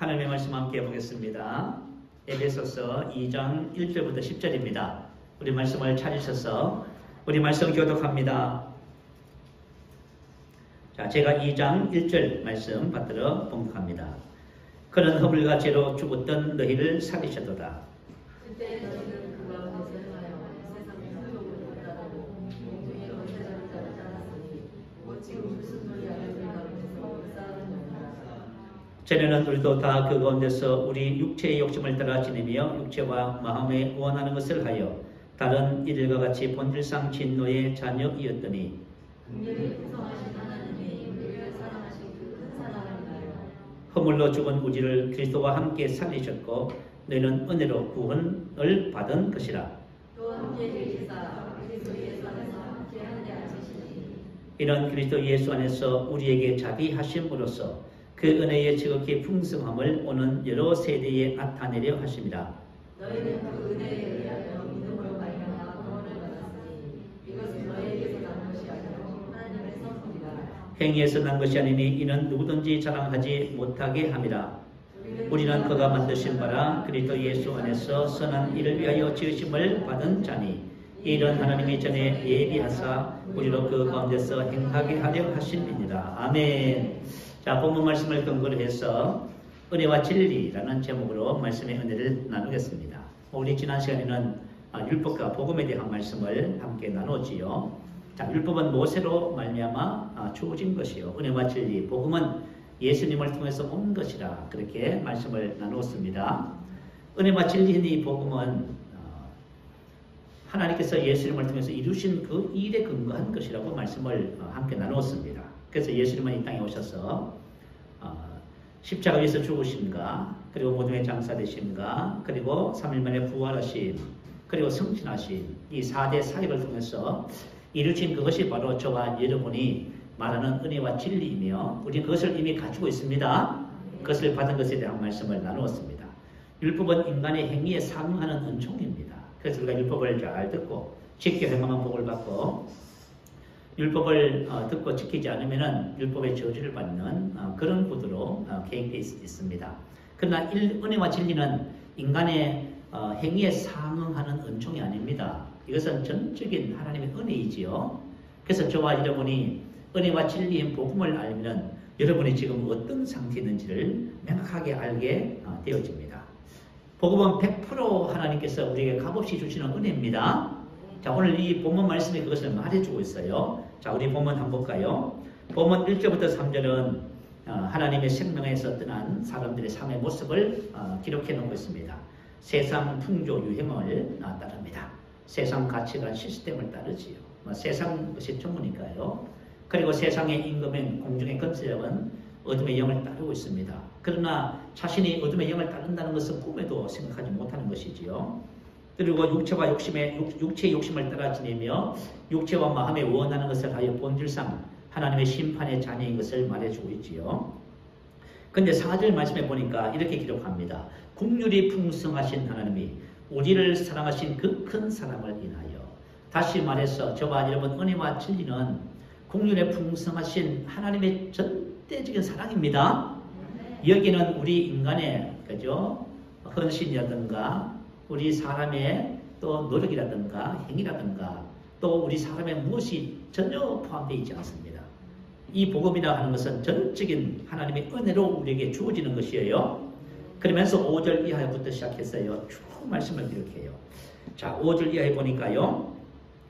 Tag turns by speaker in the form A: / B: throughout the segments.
A: 하나님의 말씀 함께 보겠습니다. 에베소서 2장 1절부터 10절입니다. 우리 말씀을 찾으셔서 우리 말씀 교독합니다. 자, 제가 2장 1절 말씀 받들어 봉독합니다. 그는 허물과 죄로 죽었던 너희를 살리셨도다.
B: 그때 너희는 그 가운데서 행하여 세상의 소욕을 따르고 공중의 권세자를 따랐으니 곧 지금 무슨 소리 하는 가운데서 싸우느냐.
A: 전에는 우리도 다 그 가운데서 우리 육체의 욕심을 따라 지내며 육체와 마음에 원하는 것을 하여 다른 이들과 같이 본질상 진노의 자녀이었더니
B: 긍휼이 풍성하신 하나님이 우리를 사랑하신 그 큰 사랑을 위하여
A: 허물로 죽은 우리를 그리스도와 함께 살리셨고 너희는 은혜로 구원을 받은 것이라.
B: 또 함께 계시사 그리스도 예수 안에서 함께 하늘에 앉으시니
A: 이는 그리스도 예수 안에서 우리에게 자비하심으로써 그 은혜의 지극히 풍성함을 오는 여러 세대에 나타내려 하심이라.
B: 너희는 그 은혜에 의하여 믿음으로 말미암아 구원을 받았으니 이것은 너희에게서 난 것이 아니고 하나님의 선물이라.
A: 행위에서 난 것이 아니니 이는 누구든지 자랑하지 못하게 함이라. 우리는 그가 만드신 바라 그리스도 예수 안에서 선한 일을 위하여 지으심을 받은 자니 이런 하나님이 전에 예비하사 우리로 그 가운데서 행하게 하려 하심이니라. 아멘. 자, 본문 말씀을 근거로 해서 은혜와 진리라는 제목으로 말씀의 은혜를 나누겠습니다. 우리 지난 시간에는 율법과 복음에 대한 말씀을 함께 나누었지요. 자, 율법은 모세로 말미암아 주어진 것이요, 은혜와 진리, 복음은 예수님을 통해서 온 것이라 그렇게 말씀을 나누었습니다. 은혜와 진리인 이 복음은 하나님께서 예수님을 통해서 이루신 그 일에 근거한 것이라고 말씀을 함께 나누었습니다. 그래서 예수님은 이 땅에 오셔서 십자가 위에서 죽으심과 그리고 모둠의 장사되심과 그리고 3일 만에 부활하심 그리고 승진하심 이 4대 사역을 통해서 이루신 그것이 바로 저와 여러분이 말하는 은혜와 진리이며 우리는 그것을 이미 가지고 있습니다. 그것을 받은 것에 대한 말씀을 나누었습니다. 율법은 인간의 행위에 상응하는 은총입니다. 그래서 우리가 율법을 잘 듣고 지켜 행하면 복을 받고 율법을 듣고 지키지 않으면 율법의 저주를 받는 그런 구도로 계획되어 있습니다. 그러나 은혜와 진리는 인간의 행위에 상응하는 은총이 아닙니다. 이것은 전적인 하나님의 은혜이지요. 그래서 저와 여러분이 은혜와 진리인 복음을 알면 여러분이 지금 어떤 상태에 있는지를 명확하게 알게 되어집니다. 복음은 100% 하나님께서 우리에게 값없이 주시는 은혜입니다. 자, 오늘 이 본문 말씀이 그것을 말해주고 있어요. 자, 우리 본문 한번 볼까요? 본문 1절부터 3절은 하나님의 생명에서 떠난 사람들의 삶의 모습을 기록해 놓고 있습니다. 세상 풍조 유행을 따릅니다. 세상 가치관 시스템을 따르지요. 세상 것이 전부니까요. 그리고 세상의 임금인 공중의 권세력은 어둠의 영을 따르고 있습니다. 그러나 자신이 어둠의 영을 따른다는 것은 꿈에도 생각하지 못하는 것이지요. 그리고 육체의 욕심을 따라 지내며 육체와 마음에 원하는 것을 하여 본질상 하나님의 심판의 자녀인 것을 말해주고 있지요. 근데 4절 말씀에 보니까 이렇게 기록합니다. 긍휼이 풍성하신 하나님이 우리를 사랑하신 그 큰 사랑을 인하여. 다시 말해서 저와 여러분 은혜와 진리는 긍휼에 풍성하신 하나님의 전대적인 사랑입니다. 여기는 우리 인간의 그죠? 헌신이라든가 우리 사람의 또 노력이라든가 행위라든가 또 우리 사람의 무엇이 전혀 포함되어 있지 않습니다. 이 복음이라 하는 것은 전적인 하나님의 은혜로 우리에게 주어지는 것이에요. 그러면서 5절 이하부터 시작했어요. 쭉 말씀을 기록해요. 자, 5절 이하에 보니까요.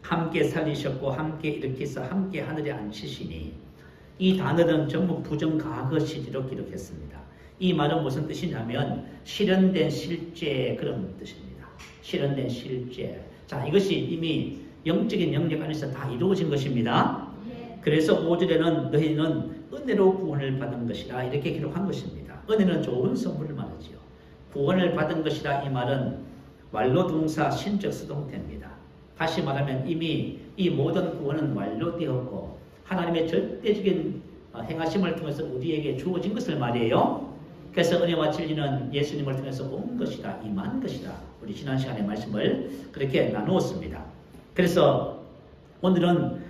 A: 함께 살리셨고 함께 일으키사 함께 하늘에 앉히시니 이 단어는 전부 부정과거 시제로 기록했습니다. 이 말은 무슨 뜻이냐면 실현된 실제 그런 뜻입니다. 실현된 실제. 자, 이것이 이미 영적인 영역 안에서 다 이루어진 것입니다. 그래서 5절에는 너희는 은혜로 구원을 받은 것이라 이렇게 기록한 것입니다. 은혜는 좋은 선물을 말하지요. 구원을 받은 것이라 이 말은 완료동사 신적 수동태입니다. 다시 말하면 이미 이 모든 구원은 완료되었고 하나님의 절대적인 행하심을 통해서 우리에게 주어진 것을 말이에요. 그래서 은혜와 진리는 예수님을 통해서 온 것이다, 임한 것이다. 우리 지난 시간에 말씀을 그렇게 나누었습니다. 그래서 오늘은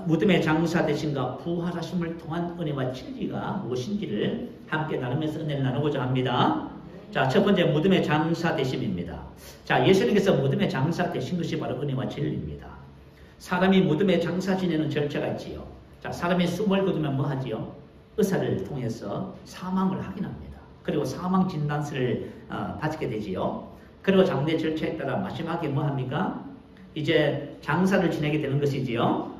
A: 무덤의 장사 되신가 부활하심을 통한 은혜와 진리가 무엇인지를 함께 나누면서 은혜를 나누고자 합니다. 자, 첫 번째 무덤의 장사 되심입니다. 자, 예수님께서 무덤의 장사 되신 것이 바로 은혜와 진리입니다. 사람이 무덤에 장사 지내는 절차가 있지요. 자, 사람이 숨을 거두면 뭐 하지요? 의사를 통해서 사망을 확인합니다. 그리고 사망 진단서를 받게 되지요. 그리고 장례 절차에 따라 마지막에 뭐 합니까? 이제 장사를 지내게 되는 것이지요.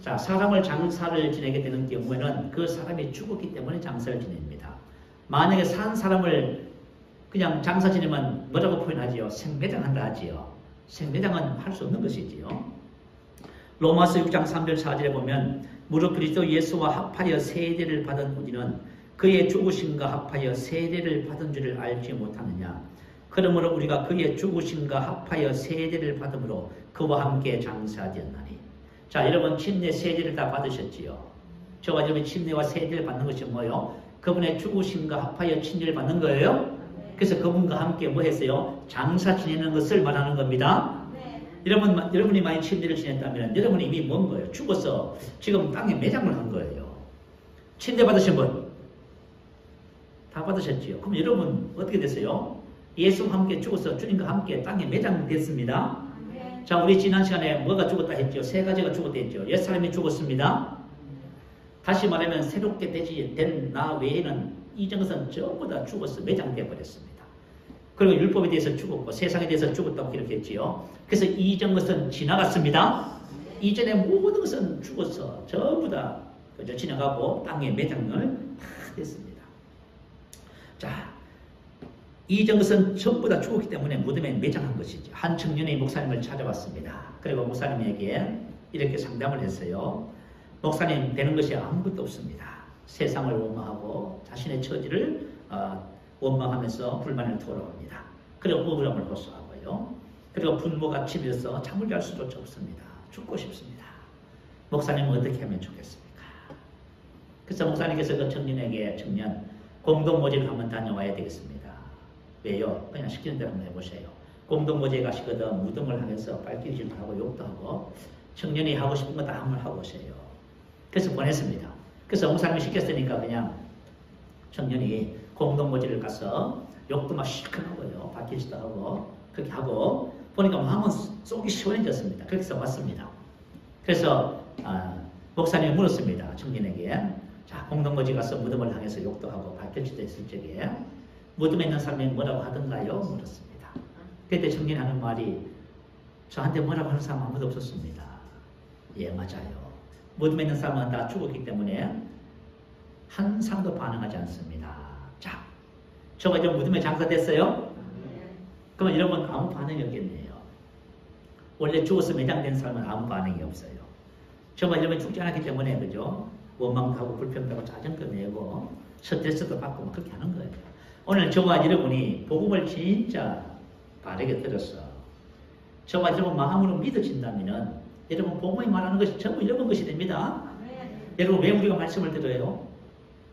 A: 자, 사람을 장사를 지내게 되는 경우에는 그 사람이 죽었기 때문에 장사를 지냅니다. 만약에 산 사람을 그냥 장사 지내면 뭐라고 표현하지요? 생매장한다 하지요. 생매장은 할 수 없는 것이지요. 로마서 6장 3절 4절에 보면 무릇 그리스도 예수와 합하여 세례를 받은 우리는 그의 죽으심과 합하여 세례를 받은 줄을 알지 못하느냐. 그러므로 우리가 그의 죽으심과 합하여 세례를 받음으로 그와 함께 장사되었나니. 자, 여러분 침례 세례를 다 받으셨지요. 저와 여러분이 침례와 세례를 받는 것이 뭐예요? 그분의 죽으심과 합하여 침례를 받는 거예요. 그래서 그분과 함께 뭐 했어요? 장사 지내는 것을 말하는 겁니다. 여러분이 만약 침례를 지냈다면 여러분이 이미 뭔 거예요? 죽어서 지금 땅에 매장을 한 거예요. 침례 받으신 분? 다 받으셨지요. 그럼 여러분 어떻게 됐어요? 예수와 함께 죽어서 주님과 함께 땅에 매장됐습니다. 자, 우리 지난 시간에 뭐가 죽었다 했죠? 세 가지가 죽었다 했죠. 옛사람이 죽었습니다. 다시 말하면 새롭게 된 나 외에는 이전 것은 전부 다 죽어서 매장되어 버렸습니다. 그리고 율법에 대해서 죽었고 세상에 대해서 죽었다고 기록했지요. 그래서 이전 것은 지나갔습니다. 이전의 모든 것은 죽어서 전부 다 그저 지나가고 땅에 매장을 다 됐습니다. 자, 이전 것은 전부 다 죽었기 때문에 무덤에 매장한 것이죠. 한 청년이 목사님을 찾아왔습니다. 그리고 목사님에게 이렇게 상담을 했어요. 목사님, 되는 것이 아무것도 없습니다. 세상을 원망하고 자신의 처지를 원망하면서 불만을 토로합니다. 그리고 억울함을 호소하고요. 그리고 분노가 치밀어서 잠을 잘 수조차 없습니다. 죽고 싶습니다. 목사님은 어떻게 하면 좋겠습니까? 그래서 목사님께서 그 청년 공동모집을 한번 다녀와야 되겠습니다. 왜요? 그냥 시키는 대로 한번 해보세요. 공동모집에 가시거든 무덤을 하면서 발길질도 하고 욕도 하고 청년이 하고 싶은 거 다 한번 하고 오세요. 그래서 보냈습니다. 그래서 목사님이 시켰으니까 그냥 청년이 공동모집을 가서 욕도 막 실컷 하고요. 발길질도 하고 그렇게 하고 보니까 마음은 속이 시원해졌습니다. 그렇게 해서 왔습니다. 그래서 목사님이 물었습니다. 청년에게. 자, 공동모집 가서 무덤을 향해서 욕도 하고 발길질도 했을 적에 무덤에 있는 사람이 뭐라고 하던가요? 물었습니다. 그때 청년이 하는 말이 저한테 뭐라고 하는 사람 아무도 없었습니다. 예, 맞아요. 무덤에 있는 사람은 다 죽었기 때문에 한 사람도 반응하지 않습니다. 자, 저가 이제 무덤에 장사됐어요? 그러면 여러분 아무 반응이 없겠네요. 원래 죽어서 매장된 사람은 아무 반응이 없어요. 저가 여러분 죽지 않았기 때문에 그죠? 원망도 하고 불평도 하고 짜증도 내고 스트레스도 받고 막 그렇게 하는 거예요. 오늘 저와 여러분이 복음을 진짜 바르게 들어서 저와 여러분 마음으로 믿어진다면 여러분 복음이 말하는 것이 전부 여러분 것이 됩니다. 여러분 왜 우리가 말씀을 들어요?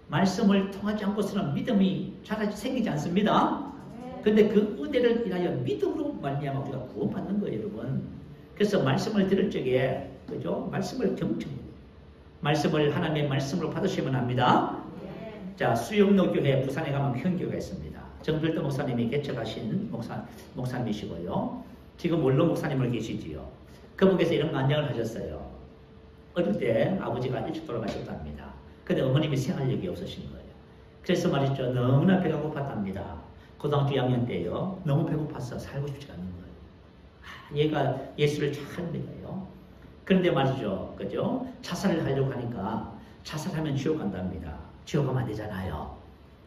A: 말씀을 통하지 않고서는 믿음이 잘 생기지 않습니다. 그런데 그 은혜를 인하여 믿음으로 말미암아 우리가 구원받는 거예요, 여러분. 그래서 말씀을 들을 적에 그죠? 말씀을 말씀을 하나님의 말씀으로 받으시면 합니다. 자, 수영로 교회 부산에 가면 큰 교회가 있습니다. 정필도 목사님이 개척하신 목사님이시고요. 지금 원로 목사님을 계시지요. 그분께서 이런 간증을 하셨어요. 어릴 때 아버지가 일찍 돌아가셨답니다. 근데 어머님이 생활력이 없으신 거예요. 그래서 말이죠. 너무나 배가 고팠답니다. 고등학교 2학년 때요. 너무 배고파서 살고 싶지 않은 거예요. 얘가 예수를 잘 믿어요. 그런데 말이죠. 그죠? 자살을 하려고 하니까 자살하면 지옥 간답니다. 지옥 가면 안 되잖아요.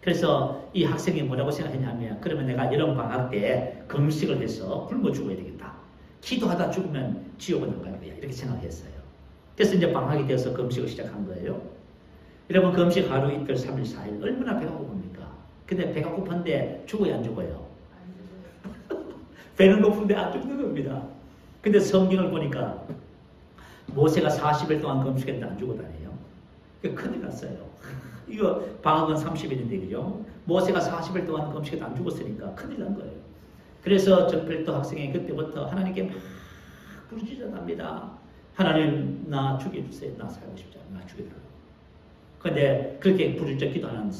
A: 그래서 이 학생이 뭐라고 생각했냐면 그러면 내가 여름 방학 때 금식을 해서 굶어 죽어야 되겠다. 기도하다 죽으면 지옥은 안 갈 거야. 이렇게 생각했어요. 그래서 이제 방학이 되어서 금식을 시작한 거예요. 여러분 금식 하루 이틀 3일 4일 얼마나 배가 고픕니까? 근데 배가 고픈데 죽어야 안 죽어요? 배는 고픈데 안 죽는 겁니다. 근데 성경을 보니까 모세가 40일 동안 금식했는데 안 죽었다네요. 큰일 났어요. 이거 방학은 30일인데 그죠? 모세가 40일 동안 금식해도 안 죽었으니까 큰일 난 거예요. 그래서 정필도 학생이 그때부터 하나님께 막 부르짖어납니다. 하나님 나 죽여주세요. 나 살고 싶지 않아. 나 죽여달라고. 그런데 그렇게 부르짖어 기도하는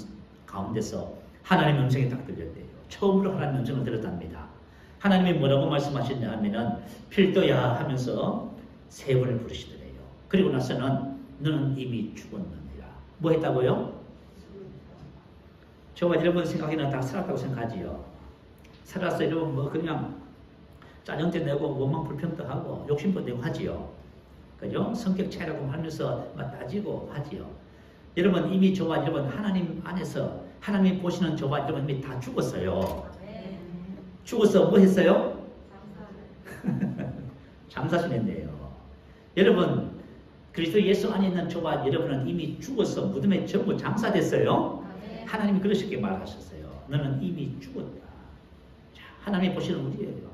A: 가운데서 하나님의 음성이 딱 들렸대요. 처음으로 하나님의 음성을 들었답니다. 하나님이 뭐라고 말씀하셨냐 하면은 필도야 하면서 3번을 부르시더래요. 그리고 나서는 너는 이미 죽었느니라. 뭐 했다고요? 저와 여러분 생각에는 다 살았다고 생각하지요. 살았어 여러분 뭐 그냥 짜증대 내고 원망 불평도 하고 욕심도 내고 하지요. 그죠? 성격 차이라고 하면서 막 따지고 하지요. 여러분 이미 저와 여러분 하나님 안에서 하나님이 보시는 저와 여러분 이미 다 죽었어요. 죽어서 뭐 했어요? 장사신했네요. 여러분 그리스도 예수 안에 있는 저와 여러분은 이미 죽어서 무덤에 전부 장사됐어요. 하나님이 그러시게 말하셨어요. 너는 이미 죽었다. 자, 하나님이 보시는 우리예요.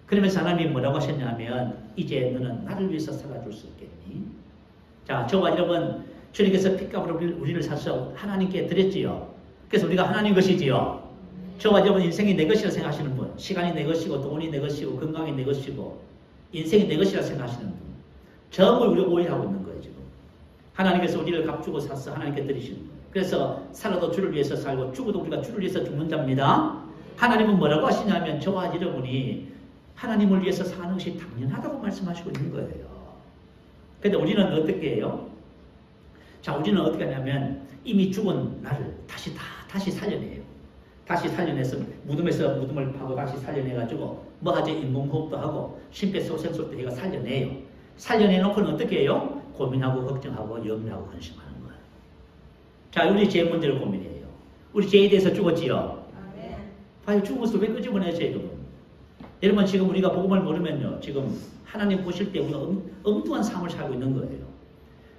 A: 그러면서 하나님이 뭐라고 하셨냐면 이제 너는 나를 위해서 살아줄 수 있겠니? 자, 저와 여러분 주님께서 핏값으로 우리를 사서 하나님께 드렸지요. 그래서 우리가 하나님 것이지요. 저와 여러분 인생이 내 것이라 생각하시는 분, 시간이 내 것이고 돈이 내 것이고 건강이 내 것이고 인생이 내 것이라 생각하시는 분, 전부 우리가 오해하고 있는 거예요. 지금 하나님께서 우리를 값주고 사서 하나님께 드리시는 거예요. 그래서 살아도 주를 위해서 살고 죽어도 우리가 주를 위해서 죽는 자입니다. 하나님은 뭐라고 하시냐면 저와 여러분이 하나님을 위해서 사는 것이 당연하다고 말씀하시고 있는 거예요. 그런데 우리는 어떻게 해요? 자, 우리는 어떻게 하냐면 이미 죽은 나를 다시 살려내요. 다시 살려내서 무덤에서 무덤을 파고 다시 살려내가지고 뭐 하지? 인공호흡도 하고 심폐소생술도 해가 살려내요. 살려내놓고는 어떻게 해요? 고민하고 걱정하고 염려하고 근심하는 거예요. 자, 우리 죄 문제를 고민해요. 우리 죄에 대해서 죽었지요? 봐요. 죽은 것을 왜 끄집어내세요, 여러분? 여러분 지금 우리가 복음을 모르면요. 지금 하나님 보실 때 우리가 엉뚱한 삶을 살고 있는 거예요.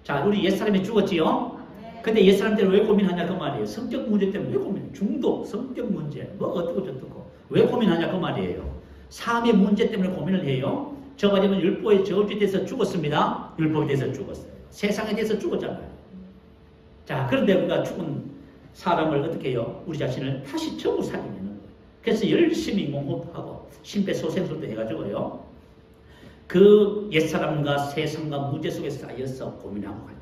A: 자, 우리 옛사람이 죽었지요? 근데 옛사람 때문에 왜 고민하냐 그 말이에요. 성격 문제 때문에 왜 고민해요? 중독, 성격 문제, 뭐 어떻고 저떻고 왜 고민하냐 그 말이에요. 삶의 문제 때문에 고민을 해요. 저가 되면 율법에 저울에 대해서 죽었습니다. 율법에 대해서 죽었어요. 세상에 대해서 죽었잖아요. 자, 그런데 우리가 죽은 사람을 어떻게 해요? 우리 자신을 다시 전부 살리는 거예요. 그래서 열심히 인공호흡하고 심폐소생술도 해가지고요. 그 옛사람과 세상과 문제 속에서 쌓여서 고민하고 갈등해요.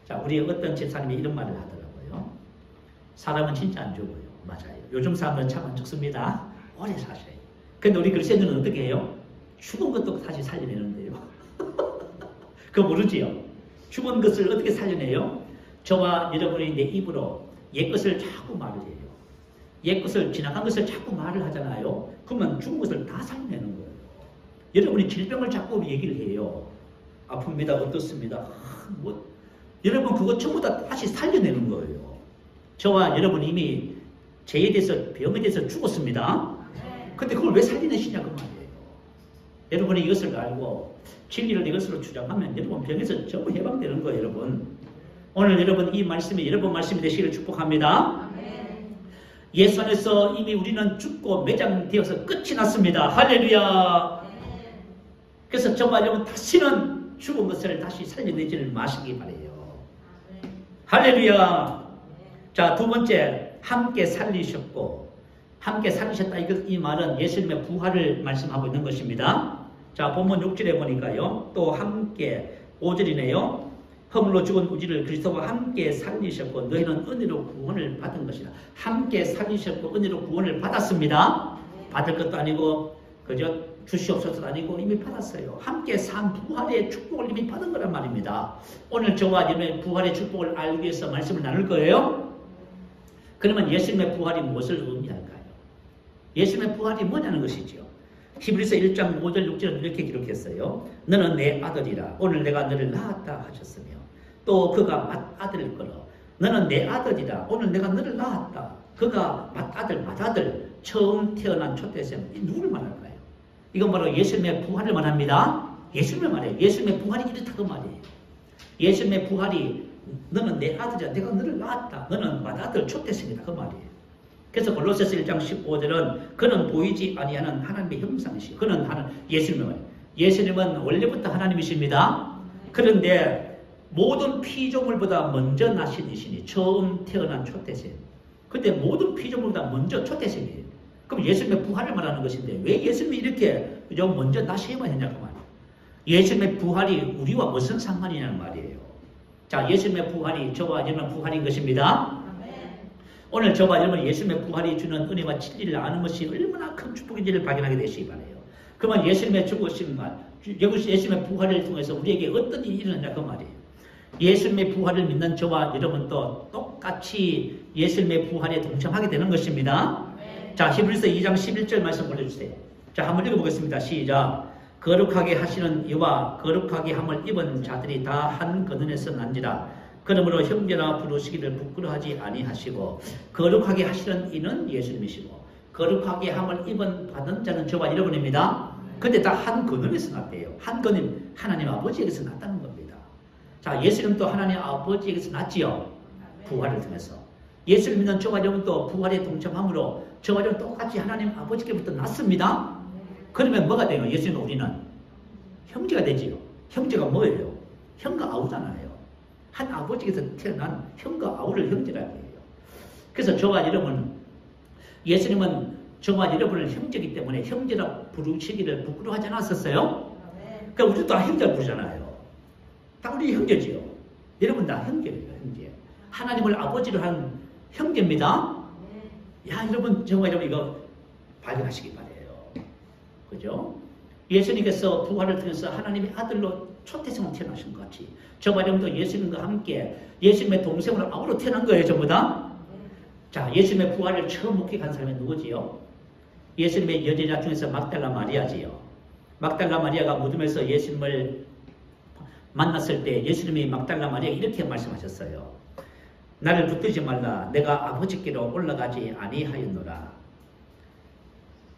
A: 자, 우리 어떤 집사님이 이런 말을 하더라고요. 사람은 진짜 안 죽어요. 맞아요. 요즘 사람은 참 안 죽습니다. 오래 사셔요. 근데 우리 그리스도인들은 어떻게 해요? 죽은 것도 다시 살려내는데요. 그거 모르지요? 죽은 것을 어떻게 살려내요? 저와 여러분이 내 입으로 옛것을 자꾸 말을 해요. 옛것을 지나간 것을 자꾸 말을 하잖아요. 그러면 죽은 것을 다 살려내는 거예요. 여러분이 질병을 자꾸 얘기를 해요. 아픕니다. 어떻습니다. 여러분 그거 전부 다 다시 살려내는 거예요. 저와 여러분 이미 죄에 대해서 병에 대해서 죽었습니다. 근데 그걸 왜 살려내시냐 그 말이에요. 여러분이 이것을 알고 진리를 이것으로 주장하면 여러분 병에서 전부 해방되는 거예요. 여러분 오늘 여러분 이 말씀이 여러분 말씀이 되시기를 축복합니다. 예수 안에서 이미 우리는 죽고 매장되어서 끝이 났습니다. 할렐루야. 그래서 저와 여러분 다시는 죽은 것을 다시 살려내지를 마시기 바래요. 할렐루야. 자, 두 번째, 함께 살리셨고, 함께 살리셨다. 이 말은 예수님의 부활을 말씀하고 있는 것입니다. 자, 본문 6절에 보니까요. 또 함께 5절이네요. 허물로 죽은 우리를 그리스도와 함께 살리셨고 너희는 은혜로 구원을 받은 것이다. 함께 살리셨고 은혜로 구원을 받았습니다. 받을 것도 아니고 그저 주시옵소서도 아니고 이미 받았어요. 함께 산 부활의 축복을 이미 받은 거란 말입니다. 오늘 저와 여러분의 부활의 축복을 알기 위해서 말씀을 나눌 거예요. 그러면 예수님의 부활이 무엇을 의미할까요? 예수님의 부활이 뭐냐는 것이죠. 히브리서 1장 5절 6절은 이렇게 기록했어요. 너는 내 아들이라 오늘 내가 너를 낳았다 하셨으며 또 그가 맏아들을 끌어 너는 내 아들이라 오늘 내가 너를 낳았다. 그가 맏아들 처음 태어난 초대생 누구를 말할까요? 이건 바로 예수님의 부활을 말합니다. 예수님을 말해요. 예수님의 부활이 이렇다 그 말이에요. 예수님의 부활이 너는 내 아들이라 내가 너를 낳았다. 너는 맏아들 초대생이다 그 말이에요. 그래서 골로새서 1장 15절은 그는 보이지 아니하는 하나님의 형상이시. 그는 예수님을 예수님은 원래부터 하나님이십니다. 그런데 모든 피조물보다 먼저 나신 이시니 처음 태어난 초태생. 근데 모든 피조물보다 먼저 초태생이에요. 그럼 예수님의 부활을 말하는 것인데 왜 예수님이 이렇게 먼저 나셔야만 했냐 그 말이에요. 예수님의 부활이 우리와 무슨 상관이냐는 말이에요. 자, 예수님의 부활이 저와 여러분의 부활인 것입니다. 오늘 저와 여러분 예수님의 부활이 주는 은혜와 진리를 아는 것이 얼마나 큰 축복인지를 발견하게 되시기 바라요. 그러면 예수님의 죽으심과 예수님의 부활을 통해서 우리에게 어떤 일이 일어나냐 그 말이에요. 예수님의 부활을 믿는 저와 여러분도 똑같이 예수님의 부활에 동참하게 되는 것입니다. 자, 히브리서 2장 11절 말씀 올려주세요. 자, 한번 읽어보겠습니다. 시작. 거룩하게 하시는 이와 거룩하게 함을 입은 자들이 다 한 근원에서 난지라. 그러므로 형제라 부르시기를 부끄러워하지 아니하시고 거룩하게 하시는 이는 예수님이시고 거룩하게 함을 입은 받은 자는 저와 여러분입니다. 근데 다 한 근원에서 났대요. 한 근원 하나님 아버지에게서 났다는 겁니다. 자, 예수님도 하나님 아버지에게서 났지요. 부활을 통해서. 예수를 믿는 저와 여러분도 부활에 동참함으로 저와 여러분 똑같이 하나님 아버지께부터 났습니다. 그러면 뭐가 돼요? 예수님과 우리는 형제가 되지요. 형제가 뭐예요? 형과 아우잖아요. 한 아버지께서 태어난 형과 아우를 형제라고 해요. 그래서 저와 여러분, 예수님은 저와 여러분을 형제이기 때문에 형제라 부르시기를 부끄러워하지 않았었어요? 그러니까 우리도 다 형제라 부르잖아요. 다 우리 형제지요. 여러분 다 형제예요, 형제. 하나님을 아버지로 한 형제입니다. 야, 여러분, 정말 여러분 이거 발견하시기 바래요. 그죠? 예수님께서 부활을 통해서 하나님의 아들로 초태생으로 태어나신 것 같이 저와 여러분도 예수님과 함께 예수님의 동생으로 아우로 태어난 거예요, 전부 다. 자, 예수님의 부활을 처음 목격한 사람이 누구지요? 예수님의 여제자 중에서 막달라 마리아지요. 막달라 마리아가 무덤에서 예수님을 만났을 때 예수님이 막달라 마리아에게 이렇게 말씀하셨어요. 나를 붙들지 말라. 내가 아버지께로 올라가지 아니하였노라.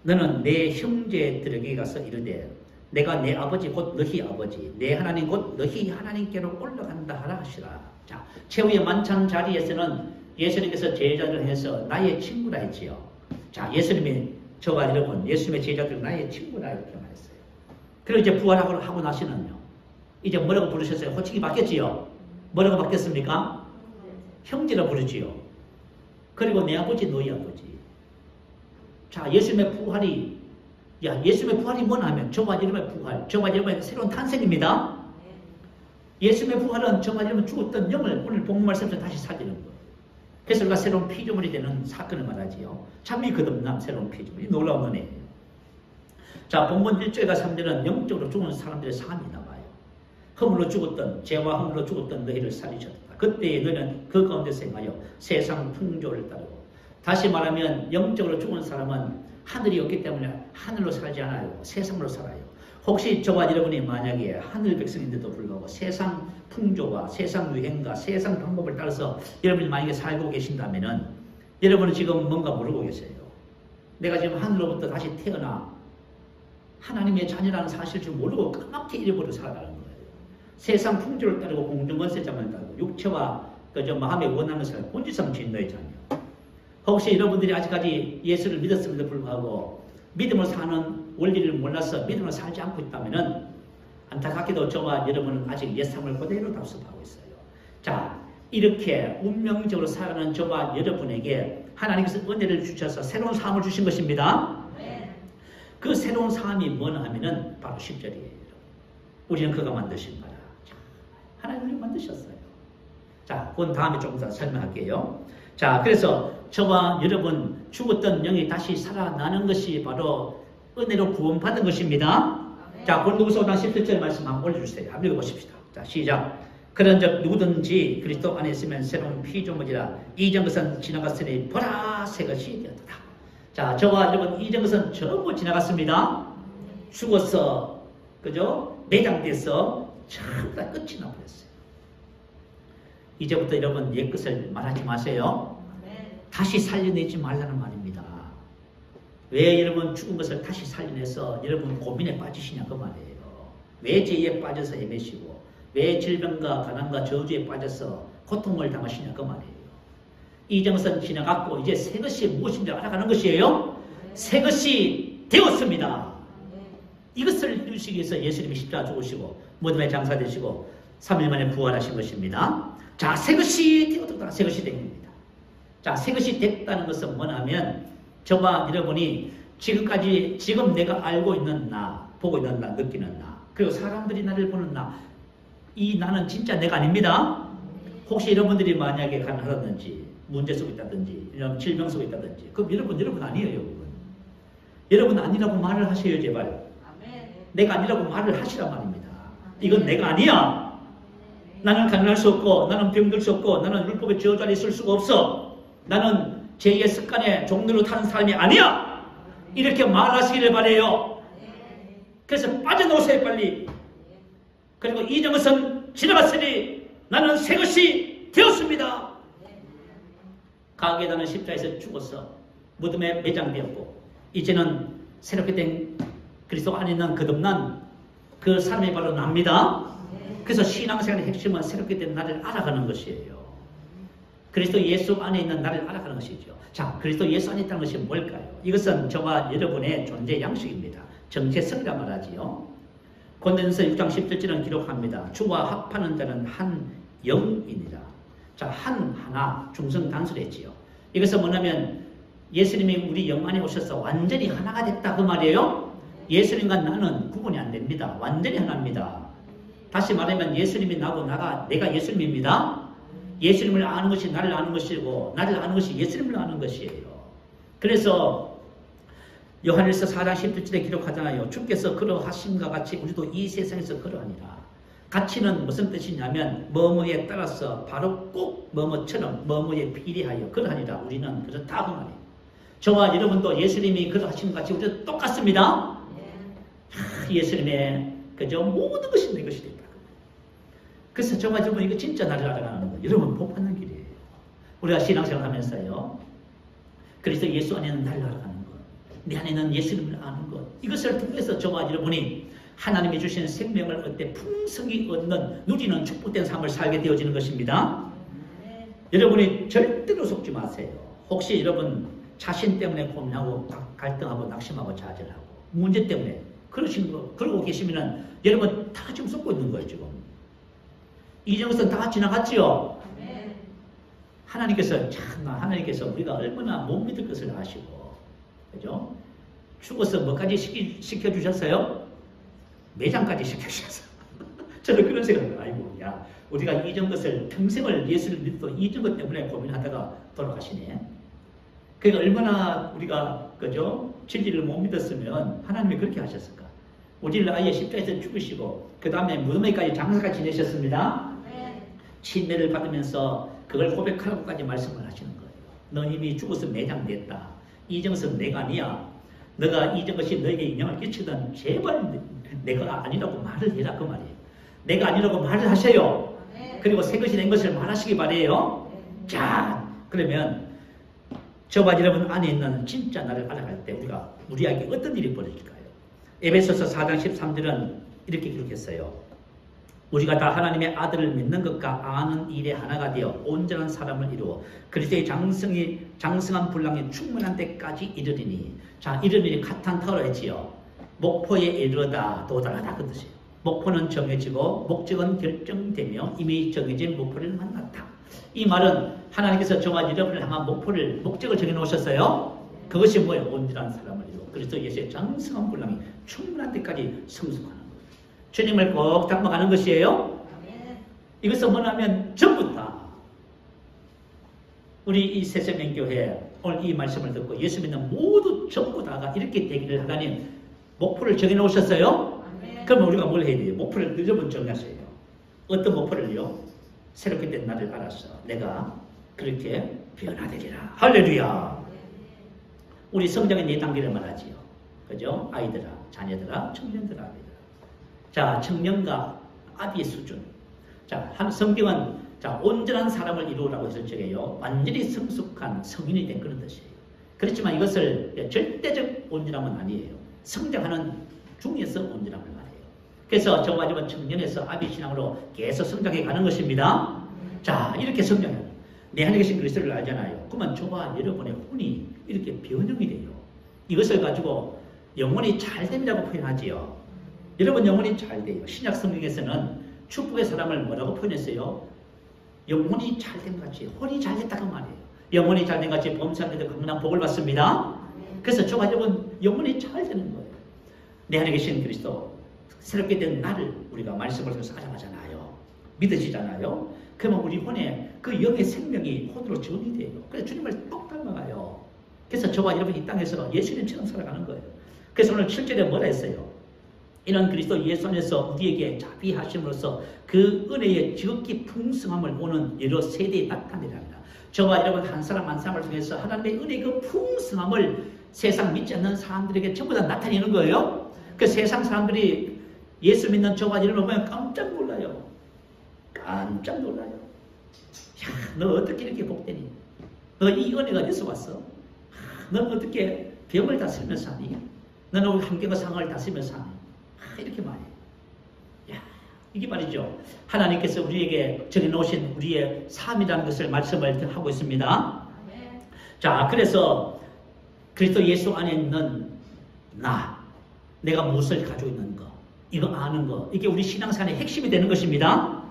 A: 너는 내 형제들에게 가서 이르되 내가 내 아버지 곧 너희 아버지 내 하나님 곧 너희 하나님께로 올라간다 하라 하시라. 자, 최후의 만찬 자리에서는 예수님께서 제자를 해서 나의 친구라 했지요. 자, 예수님이 저와 여러분 예수님의 제자들 나의 친구라 이렇게 말했어요. 그리고 이제 부활하고 나시는요. 이제 뭐라고 부르셨어요? 호칭이 바뀌었지요. 뭐라고 바뀌었습니까? 형제라 부르지요. 그리고 내 아버지 너희 아버지. 자, 예수님의 부활이 예수님의 부활이 뭐냐면 저와 여러분의 부활, 저와 여러분의 새로운 탄생입니다. 예수님의 부활은 저와 여러분 죽었던 영을 오늘 본문 말씀에서 다시 살리는 거예요. 그래서 우리가 새로운 피조물이 되는 사건을 말하지요. 참이 거듭남 새로운 피조물이 놀라운 은혜예요. 자, 본문 1절과 3절은 영적으로 죽은 사람들의 삶이 나와요. 허물로 죽었던 죄와 허물로 죽었던 너희를 살리셨다. 그때 너희는 그 가운데서 행하여 세상 풍조를 따르고. 다시 말하면 영적으로 죽은 사람은 하늘이 없기 때문에 하늘로 살지 않아요. 세상으로 살아요. 혹시 저와 여러분이 만약에 하늘 백성인데도 불구하고 세상 풍조와 세상 유행과 세상 방법을 따라서 여러분이 만약에 살고 계신다면은 여러분은 지금 뭔가 모르고 계세요. 내가 지금 하늘로부터 다시 태어나 하나님의 자녀라는 사실을 좀 모르고 까맣게 잃어버려 살아가는 거예요. 세상 풍조를 따르고 공중권세자만 따르고 육체와 그저 마음에 원하는 것을 본질상 진노의 자녀. 혹시 여러분들이 아직까지 예수를 믿었음에도 불구하고 믿음으로 사는 원리를 몰라서 믿음으로 살지 않고 있다면 안타깝게도 저와 여러분은 아직 옛삶을 그대로 답습하고 있어요. 자, 이렇게 운명적으로 살아가는 저와 여러분에게 하나님께서 은혜를 주셔서 새로운 삶을 주신 것입니다. 그 새로운 삶이 뭐냐 하면은 바로 10절이에요. 우리는 그가 만드신 거라. 하나님이 만드셨어요. 자, 그건 다음에 조금 더 설명할게요. 자, 그래서 저와 여러분 죽었던 영이 다시 살아나는 것이 바로 은혜로 구원받은 것입니다. 자, 고린도후서 5장 17절 말씀 한번 올려주세요. 한번 읽어보십시다. 자, 시작. 그런즉 누구든지 그리스도 안에 있으면 새로운 피조물이라. 이전 것은 지나갔으니 보라 새 것이 되었다. 자, 저와 여러분 이전 것은 전부 지나갔습니다. 죽어서 그죠? 매장돼서 전부 다 끝이 나버렸어요. 이제부터 여러분 옛 것을 말하지 마세요. 다시 살려내지 말라는 말입니다. 왜 여러분 죽은 것을 다시 살려내서 여러분 고민에 빠지시냐 그 말이에요. 왜 죄에 빠져서 헤매시고 왜 질병과 가난과 저주에 빠져서 고통을 당하시냐 그 말이에요. 이전 것은 지나갔고 이제 새 것이 무엇인지 알아가는 것이에요. 새 것이 되었습니다. 이것을 이루시기 위해서 예수님이 십자가 죽으시고 무덤에 장사되시고 3일 만에 부활하신 것입니다. 자, 새 것이 되었다. 새 것이 된 겁니다. 자, 새 것이 됐다는 것은 뭐냐면 저와 여러분이 지금 내가 알고 있는 나, 보고 있는 나, 느끼는 나, 그리고 사람들이 나를 보는 이 나는 진짜 내가 아닙니다. 혹시 여러분들이 만약에 가난하다든지 문제 속에 있다든지 이런 질병 속에 있다든지 그럼 여러분 아니에요. 여러분 아니라고 말을 하세요. 제발. 내가 아니라고 말을 하시란 말입니다. 이건 내가 아니야. 나는 가난할 수 없고 나는 병들 수 없고 나는 율법의 저주 아래 있을 수가 없어. 나는 제2의 습관에 종로로 타는 사람이 아니야. 이렇게 말하시기를 바라요. 그래서 빠져나오세요 빨리. 그리고 이전 것은 지나갔으니 나는 새 것이 되었습니다. 가게 나는 십자에서 죽어서 무덤에 매장되었고 이제는 새롭게 된 그리스도 안에 있는 거듭난 그 사람이 바로 납니다. 그래서 신앙생활의 핵심은 새롭게 된 나를 알아가는 것이에요. 그리스도 예수 안에 있는 나를 알아가는 것이죠. 자, 그리스도 예수 안에 있다는 것이 뭘까요? 이것은 저와 여러분의 존재 양식입니다. 정체 성이라 말하지요. 고린도전서 6장 17절은 기록합니다. 주와 합하는 자는 한 영이니라. 자, 하나 중성 단수를 했지요. 이것은 뭐냐면 예수님이 우리 영 안에 오셔서 완전히 하나가 됐다 그 말이에요. 예수님과 나는 구분이 안 됩니다. 완전히 하나입니다. 다시 말하면 예수님이 나고 내가 예수님입니다. 예수님을 아는 것이 나를 아는 것이고 나를 아는 것이 예수님을 아는 것이에요. 그래서 요한일서 4장 17절에 기록하잖아요. 주께서 그러하심과 같이 우리도 이 세상에서 그러하니라. 가치는 무슨 뜻이냐면 뭐뭐에 따라서 바로 꼭 뭐뭐처럼 뭐뭐에 비례하여 그러하니라. 우리는 그렇다 그 말이에요. 저와 여러분도 예수님이 그러하심과 같이 우리도 똑같습니다. 예수님의 그저 모든 것이 내 것이 됐다. 그래서 저와 여러분 이거 진짜 나를 알아가는 거예요. 여러분 복 받는 길이에요. 우리가 신앙생활 하면서요. 그래서 예수 안에 있는 나를 알아가는 것. 내 안에 있는 예수님을 아는 것. 이것을 통해서 저와 여러분이 하나님이 주신 생명을 얻되 풍성히 얻는 누리는 축복된 삶을 살게 되어지는 것입니다. 여러분이 절대로 속지 마세요. 혹시 여러분 자신 때문에 고민하고 갈등하고 낙심하고 좌절하고 문제 때문에 그러고 계시면은 여러분 다 지금 속고 있는 거예요. 지금 이전것은 다 지나갔지요. 하나님께서 우리가 얼마나 못 믿을 것을 아시고, 그죠? 죽어서 뭐까지 시켜주셨어요? 매장까지 시켜주셨어요. 저는 그런 생각을 아이고, 야, 우리가 이전 것을 평생을 예수를 믿고 이전 것 때문에 고민하다가 돌아가시네. 그러니까 얼마나 우리가, 그죠? 진리를 못 믿었으면 하나님이 그렇게 하셨을까? 우리를 아예 십자에서 죽으시고, 그 다음에 무덤에까지 장사까지 지내셨습니다. 침례를 받으면서 그걸 고백하라고까지 말씀을 하시는 거예요. 너 이미 죽어서 매장됐다. 이전것은 내가 아니야. 너가 이전것이 너에게 영향을 끼치던 제발 내가 아니라고 말을 해라 그 말이에요. 내가 아니라고 말을 하세요. 그리고 새 것이 된 것을 말하시기 바래요. 자, 그러면 저와 여러분 안에 있는 진짜 나를 알아갈 때 우리에게 어떤 일이 벌어질까요? 에베소서 4장 13절은 이렇게 기록했어요. 우리가 다 하나님의 아들을 믿는 것과 아는 일에 하나가 되어 온전한 사람을 이루어 그리스도의 장성한 분량이 충만한 때까지 이르리니. 자, 이르리니 카탄타로 했지요. 목포에 이르다 도달하다 그 뜻이에요. 목포는 정해지고 목적은 결정되며 이미 정해진 목표를 만났다. 이 말은 하나님께서 저와 여러분을 향한 목적을 정해놓으셨어요. 그것이 뭐예요? 온전한 사람을 이루어 그리스도 예수의 장성한 분량이 충만한 때까지 성숙하는 거예요. 주님을 꼭 닮아가는 것이에요. 이것은 뭐냐면 전부 다 우리 이 새생명교회 오늘 이 말씀을 듣고 예수 믿는 모두 전부 다가 이렇게 되기를 하나님 목표를 정해놓으셨어요. 그럼 우리가 뭘 해야 돼요? 목표를 여러분 정하세요. 어떤 목표를요? 새롭게 된 나를 알아서 내가 그렇게 변화되리라. 할렐루야. 우리 성장의 4단계를 말하지요. 그죠? 아이들아, 자녀들아, 청년들아, 아이들아. 자, 청년과 아비의 수준. 자, 성경은 온전한 사람을 이루라고 해서 저게요. 완전히 성숙한 성인이 된 그런 뜻이에요. 그렇지만 이것을 절대적 온전함은 아니에요. 성장하는 중에서 온전함을 말해요. 그래서 저와 여러분 청년에서 아비 신앙으로 계속 성장해 가는 것입니다. 자, 이렇게 성장해요. 내 안에 계신 그리스도를 알잖아요. 그러면 저와 여러분의 혼이 이렇게 변형이 돼요. 이것을 가지고 영혼이 잘 됩니다고 표현하지요. 여러분 영혼이 잘 돼요. 신약 성경에서는 축복의 사람을 뭐라고 표현했어요? 영혼이 잘 된 같이 혼이 잘 됐다고 말이에요. 영혼이 잘 된 같이 범사람들도 강난 복을 받습니다. 그래서 저와 여러분 영혼이 잘 되는 거예요. 내 안에 계신 그리스도 새롭게 된 나를 우리가 말씀을 통해서 알아가잖아요. 믿어지잖아요. 그러면 우리 혼에 그 영의 생명이 혼으로 전이 돼요. 그래서 주님을 똑 닮아가요. 그래서 저와 여러분이 이 땅에서 예수님처럼 살아가는 거예요. 그래서 오늘 7절에 뭐라 했어요? 이런 그리스도 예수 안에서 우리에게 자비하심으로써 그 은혜의 지극히 풍성함을 오는 여러 세대에 나타내랍니다. 저와 여러분 한 사람 한 사람을 통해서 하나님의 은혜의 그 풍성함을 세상 믿지 않는 사람들에게 전부 다 나타내는 거예요. 그 세상 사람들이 예수 믿는 저와 여러분을 보면 깜짝 놀라요. 깜짝 놀라요. 야, 너 어떻게 이렇게 복되니? 너 이 은혜가 어디서 왔어? 넌 어떻게 병을 다스리면서 사니? 너는 환경과 상황을 다스리면서 사니? 이렇게 말해요. 야, 이게 말이죠. 하나님께서 우리에게 정해놓으신 우리의 삶이라는 것을 말씀을 하고 있습니다. 자, 그래서 그리스도 예수 안에 있는 내가 무엇을 가지고 있는 거, 이거 아는 거, 이게 우리 신앙생활의 핵심이 되는 것입니다.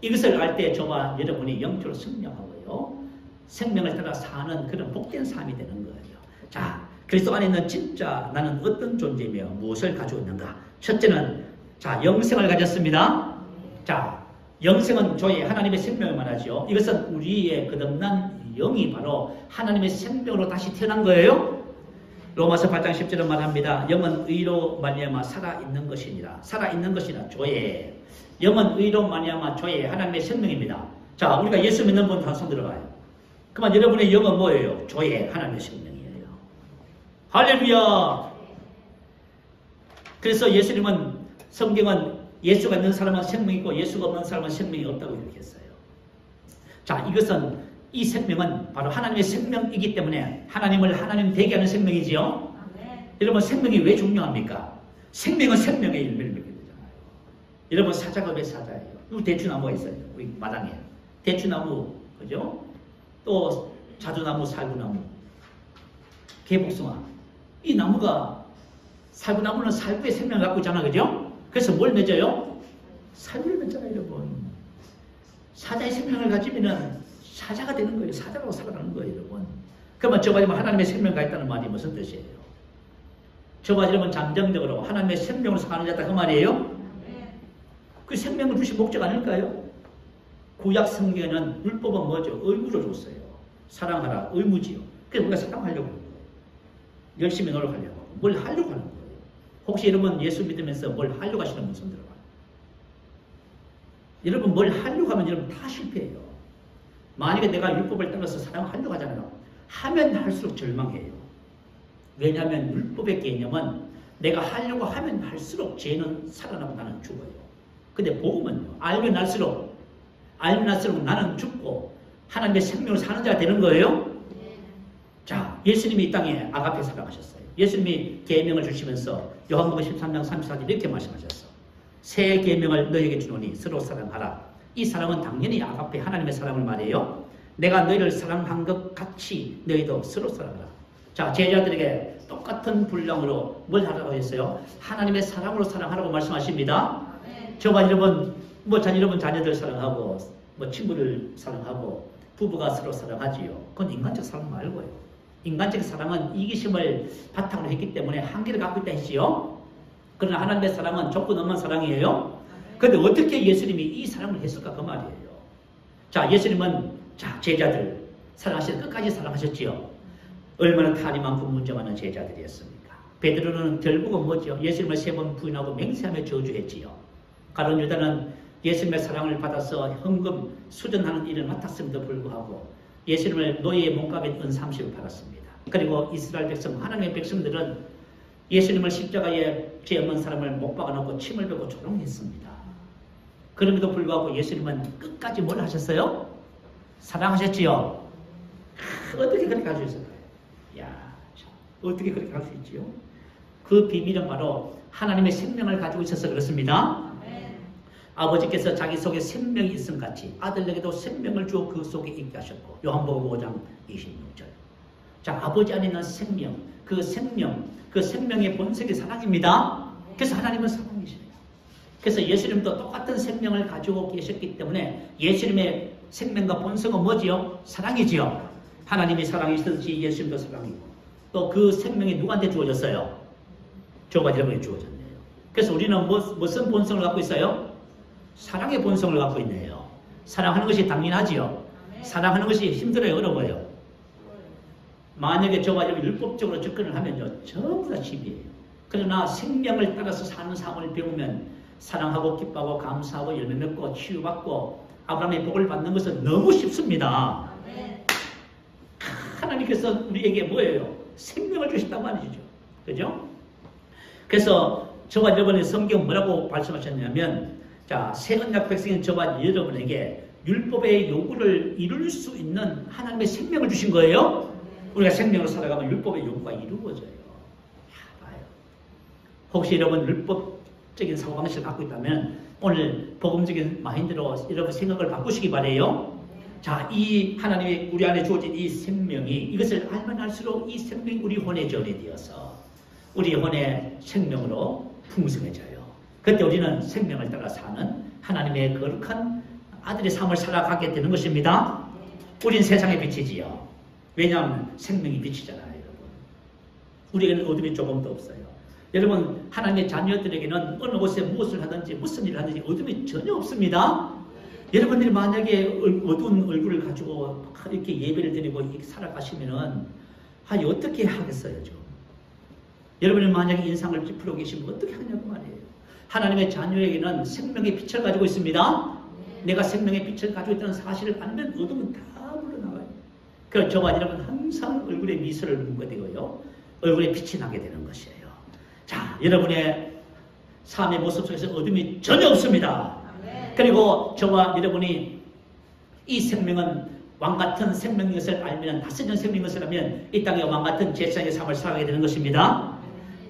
A: 이것을 알 때 저와 여러분이 영적으로 승리하고요, 생명을 따라 사는 그런 복된 삶이 되는 거예요. 자, 그리스도 안에 있는 진짜 나는 어떤 존재이며 무엇을 가지고 있는가? 첫째는 자, 영생을 가졌습니다. 자, 영생은 저의 하나님의 생명을 말하죠. 이것은 우리의 거듭난 영이 바로 하나님의 생명으로 다시 태어난 거예요. 로마서 8장 10절은 말합니다. 영은 의로 말미암아 살아있는 것이니라. 살아있는 것이라 조예. 영은 의로 말미암아 조예. 하나님의 생명입니다. 자, 우리가 예수 믿는 분 다 손 들어가요. 그러면 여러분의 영은 뭐예요? 조예. 하나님의 생명이에요. 할렐루야. 그래서 예수님은, 성경은 예수가 있는 사람은 생명이 있고 예수가 없는 사람은 생명이 없다고 이렇게 했어요. 자, 이것은, 이 생명은 바로 하나님의 생명이기 때문에 하나님을 하나님 되게 하는 생명이지요. 여러분, 생명이 왜 중요합니까? 생명은 생명의 열매를 맺게 되잖아요. 여러분, 사자가 왜 사자예요? 여기 대추나무가 있어요. 우리 마당에. 대추나무, 그죠? 또 자두나무, 살구나무, 개복숭아. 이 나무가, 살구나무는 살구의 생명을 갖고 있잖아, 그죠? 그래서 뭘 맺어요? 살구를 맺잖아요, 여러분. 사자의 생명을 가지면은 사자가 되는 거예요. 사자로 살아가는 거예요, 여러분. 그러면 저와 여러분 하나님의 생명가 있다는 말이 무슨 뜻이에요? 저와 여러분 잠정적으로 하나님의 생명으로 사는 자다 그 말이에요? 그 생명을 주신 목적 아닐까요? 구약 성경에는 율법은 뭐죠? 의무를 줬어요. 사랑하라, 의무지요. 그래서 우리가 사랑하려고 하는 거예요. 열심히 노력하려고 하고, 뭘 하려고 하는 거예요. 혹시 여러분 예수 믿으면서 뭘 하려고 하시는 분 손 들어봐요. 여러분 뭘 하려고 하면 여러분 다 실패해요. 만약에 내가 율법을 따라서 사랑하려고 하잖아요. 하면 할수록 절망해요. 왜냐하면 율법의 개념은 내가 하려고 하면 할수록 죄는 살아나고 나는 죽어요. 근데 복음은요, 알면 알수록 나는 죽고 하나님의 생명을 사는 자가 되는 거예요. 자, 예수님이 이 땅에 아가페 살아가셨어요. 예수님이 계명을 주시면서 요한복음 13장 34절 이렇게 말씀하셨어. 새 계명을 너희에게 주노니 서로 사랑하라. 이 사랑은 당연히 아가페 하나님의 사랑을 말해요. 내가 너희를 사랑한 것 같이 너희도 서로 사랑하라. 자, 제자들에게 똑같은 분량으로 뭘 하라고 했어요? 하나님의 사랑으로 사랑하라고 말씀하십니다. 저와 여러분, 여러분 자녀들 사랑하고, 친구를 사랑하고, 부부가 서로 사랑하지요. 그건 인간적 사랑 말고요. 인간적 사랑은 이기심을 바탕으로 했기 때문에 한계를 갖고 있다 했지요. 그러나 하나님의 사랑은 조건 없는 사랑이에요. 그런데 어떻게 예수님이 이 사랑을 했을까 그 말이에요. 자, 예수님은 제자들 사랑하시는 끝까지 사랑하셨지요. 얼마나 탈이 많고 문제 많은 제자들이었습니까? 베드로는 결국은 뭐죠? 예수님을 3번 부인하고 맹세하며 저주했지요. 가룟 유다는 예수님의 사랑을 받아서 헌금 수전하는 일을 맡았음에도 불구하고 예수님을 노예의 몸값인 은삼십을 받았습니다. 그리고 이스라엘 백성, 하나님의 백성들은 예수님을 십자가에 죄 없는 사람을 못 박아놓고 침을 뱉고 조롱했습니다. 그럼에도 불구하고 예수님은 끝까지 뭘 하셨어요? 사랑하셨지요. 어떻게 그렇게 할 수 있을까요? 야, 어떻게 그렇게 할 수 있지요? 그 비밀은 바로 하나님의 생명을 가지고 있어서 그렇습니다. 아버지께서 자기 속에 생명이 있음 같이 아들에게도 생명을 주어 그 속에 있게 하셨고, 요한복음 5장 26절. 자, 아버지 안에 있는 생명, 그 생명의 본색이 사랑입니다. 그래서 하나님은 사랑이시네요. 그래서 예수님도 똑같은 생명을 가지고 계셨기 때문에 예수님의 생명과 본성은 뭐지요? 사랑이지요. 하나님이 사랑이시듯이 예수님도 사랑이고, 또 그 생명이 누구한테 주어졌어요? 저와 여러분에게 주어졌네요. 그래서 우리는 무슨 본성을 갖고 있어요? 사랑의 본성을 갖고 있네요. 사랑하는 것이 당연하지요. 사랑하는 것이 힘들어요, 어려워요? 만약에 저와 여러분이 율법적으로 접근을 하면요, 전부 다 집이에요. 그러나 생명을 따라서 사는 삶을 배우면 사랑하고 기뻐하고 감사하고 열매 맺고 치유받고 아브라함의 복을 받는 것은 너무 쉽습니다. 하나님께서 우리에게 뭐예요? 생명을 주신다고 말이죠. 그죠? 그래서 저와 여러분의 성경 뭐라고 말씀하셨냐면, 자, 새 언약 백성인 저와 여러분에게 율법의 요구를 이룰 수 있는 하나님의 생명을 주신 거예요. 우리가 생명을 살아가면 율법의 요구가 이루어져요. 봐요. 혹시 여러분 율법적인 사고방식을 갖고 있다면 오늘 복음적인 마인드로 여러분 생각을 바꾸시기 바래요. 자, 이 하나님의 우리 안에 주어진 이 생명이, 이것을 알면 알수록 이 생명이 우리 혼에 전해되어서 우리 혼의 생명으로 풍성해져요. 그때 우리는 생명을 따라 사는 하나님의 거룩한 아들의 삶을 살아가게 되는 것입니다. 우린 세상의 빛이지요. 왜냐하면 생명이 빛이잖아요, 여러분. 우리에게는 어둠이 조금도 없어요. 여러분, 하나님의 자녀들에게는 어느 곳에 무엇을 하든지 무슨 일을 하든지 어둠이 전혀 없습니다. 여러분들이 만약에 어두운 얼굴을 가지고 이렇게 예배를 드리고 이렇게 살아가시면은 어떻게 하겠어요, 지금? 여러분이 만약에 인상을 찌푸려 계시면 어떻게 하냐고 말이에요. 하나님의 자녀에게는 생명의 빛을 가지고 있습니다. 내가 생명의 빛을 가지고 있다는 사실을 알면 어둠은 다 물러나가요. 그래서 저와 여러분 항상 얼굴에 미소를 묻게 되고요, 얼굴에 빛이 나게 되는 것이에요. 자, 여러분의 삶의 모습 속에서 어둠이 전혀 없습니다. 그리고 저와 여러분이 이 생명은 왕같은 생명인 것을 알면, 다스리는 생명인 것을 알면 이 땅에 왕같은 제사장의 삶을 살아가게 되는 것입니다.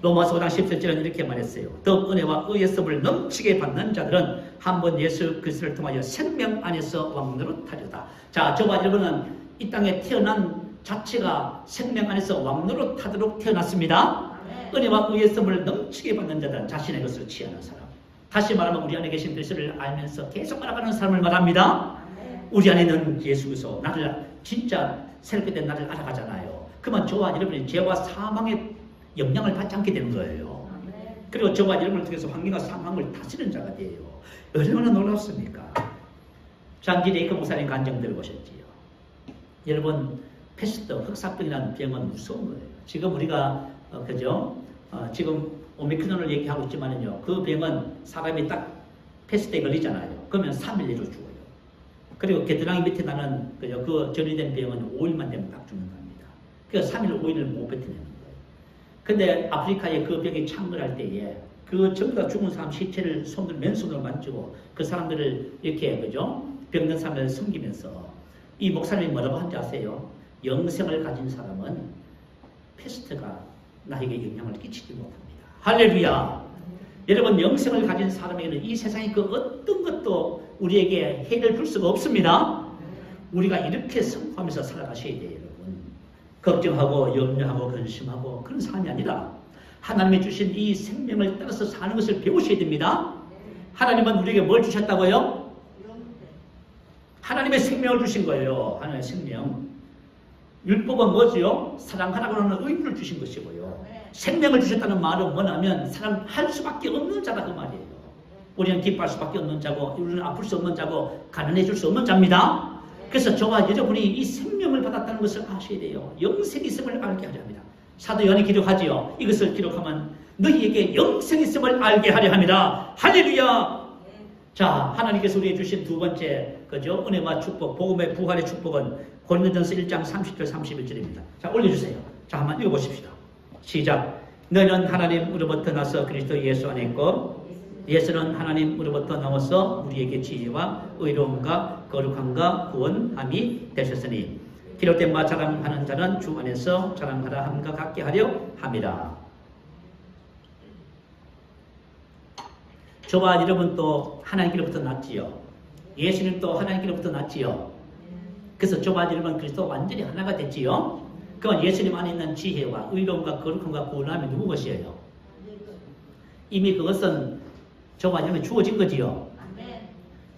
A: 로마서 5장 17절은 이렇게 말했어요. 더욱 은혜와 의의 섭을 넘치게 받는 자들은 한 번 예수 그리스도를 통하여 생명 안에서 왕노릇하리로다. 자, 저와 여러분은 이 땅에 태어난 자체가 생명 안에서 왕노릇하도록 태어났습니다. 은혜와 의의 섭을 넘치게 받는 자들은 자신의 것을 취하는 사람. 다시 말하면 우리 안에 계신 그리스도를 알면서 계속 알아가는 사람을 말합니다. 우리 안에 있는 예수 그리스도, 나를 진짜 새롭게 된 나를 알아가잖아요. 그러면 저와 여러분이 죄와 사망의 영향을 받지 않게 되는 거예요. 그리고 저와 여러분을 통해서 환경과 사망을 다스리는 자가 돼요. 얼마나 놀랍습니까? 장기 레이크 목사님 간증 들어보셨지요? 여러분, 패스트 흑사병이라는 병은 무서운 거예요. 지금 우리가 그죠? 지금 오미크론을 얘기하고 있지만은요, 그 병은 사람이 딱 패스트에 걸리잖아요. 그러면 3일 내로 죽어요. 그리고 겨드랑이 밑에 나는 그 전이된 병은 5일만 되면 딱 죽는답니다. 그래서 3일, 5일을 못 버티는 거예요. 근데 아프리카에 그 병이 창궐할 때에 그 전부 다 죽은 사람 시체를 맨손으로 만지고 그 사람들을 이렇게, 그죠? 병든 사람을 섬기면서 이 목사님이 뭐라고 한지 아세요? 영생을 가진 사람은 패스트가 나에게 영향을 끼치지 못합니다. 할렐루야! 여러분, 영생을 가진 사람에게는 이 세상의 그 어떤 것도 우리에게 해를 줄 수가 없습니다. 우리가 이렇게 선포하면서 살아가셔야 돼요, 여러분. 걱정하고 염려하고 근심하고 그런 삶이 아니라 하나님이 주신 이 생명을 따라서 사는 것을 배우셔야 됩니다. 하나님은 우리에게 뭘 주셨다고요? 하나님의 생명을 주신 거예요. 하나님의 생명. 율법은 뭐지요? 사랑하라고 하는 의무를 주신 것이고요. 생명을 주셨다는 말은 뭐냐면 사랑할 수밖에 없는 자다 그 말이에요. 우리는 기뻐할 수밖에 없는 자고, 우리는 아플 수 없는 자고, 가난해질 수 없는 자입니다. 그래서 저와 여러분이 이 생명을 받았다는 것을 아셔야 돼요. 영생이 있음을 알게 하려 합니다. 사도 요한이 기록하지요. 이것을 기록하면 너희에게 영생이 있음을 알게 하려 합니다. 할렐루야! 자, 하나님께서 우리에게 주신 두 번째, 그죠? 은혜와 축복, 복음의 부활의 축복은 고린도전서 1장 30절 31절입니다. 자, 올려주세요. 자, 한번 읽어보십시다. 시작. 너희는 하나님으로부터 나서 그리스도 예수 안에 있고, 예수는 하나님으로부터 나와서 우리에게 지혜와 의로움과 거룩함과 구원함이 되셨으니 기록된 바 자랑하는 자는 주 안에서 자랑하라 함과 같게 하려 함이라. 저와 여러분도 하나님께로부터 났지요. 예수님도 하나님께로부터 났지요. 그래서 저와 여러분 그리스도 완전히 하나가 됐지요. 그건 예수님 안에 있는 지혜와 의로움과 거룩함과 구원함이 누구 것이에요? 이미 그것은 저와 여러분이 주어진 거지요.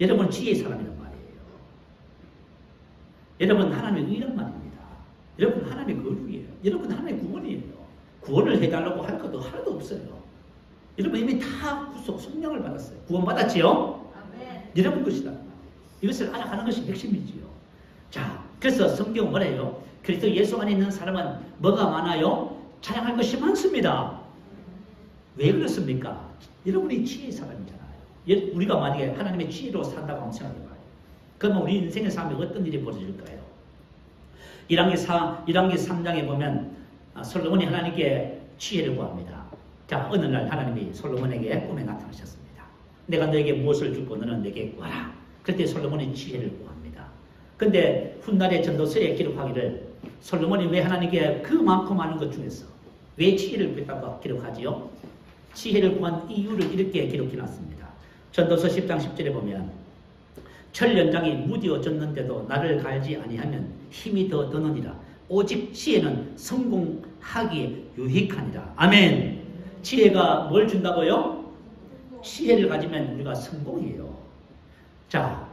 A: 여러분은 지혜의 사람이란 말이에요. 여러분 하나님의 의란 말입니다. 여러분 하나님의 거룩이에요. 여러분 하나님의 구원이에요. 구원을 해달라고 할 것도 하나도 없어요. 여러분 이미 다 구속, 성령을 받았어요. 구원받았지요? 여러분 것이다. 이것을 알아가는 것이 핵심이지요. 자, 그래서 성경은 뭐래요? 그리스도 예수 안에 있는 사람은 뭐가 많아요? 자랑할 것이 많습니다. 왜 그렇습니까? 여러분이 지혜의 사람이잖아요. 우리가 만약에 하나님의 지혜로 산다고 한번 생각해봐요. 그러면 우리 인생의 삶에 어떤 일이 벌어질까요? 1왕기 3장에 보면 솔로몬이 하나님께 지혜를 구합니다. 자, 어느 날 하나님이 솔로몬에게 꿈에 나타나셨습니다. 내가 너에게 무엇을 주고 너는 내게 구하라. 그때 솔로몬이 지혜를 구합니다. 근데 훗날의 전도서에 기록하기를 솔로몬이 왜 하나님께 그 많고 많은 것 중에서 왜 지혜를 구했다고 기록하지요? 지혜를 구한 이유를 이렇게 기록해놨습니다. 전도서 10장 10절에 보면 철연장이 무디어졌는데도 나를 갈지 아니하면 힘이 더 드느니라. 오직 지혜는 성공하기에 유익하니라. 아멘. 지혜가 뭘 준다고요? 지혜를 가지면 우리가 성공이에요. 자,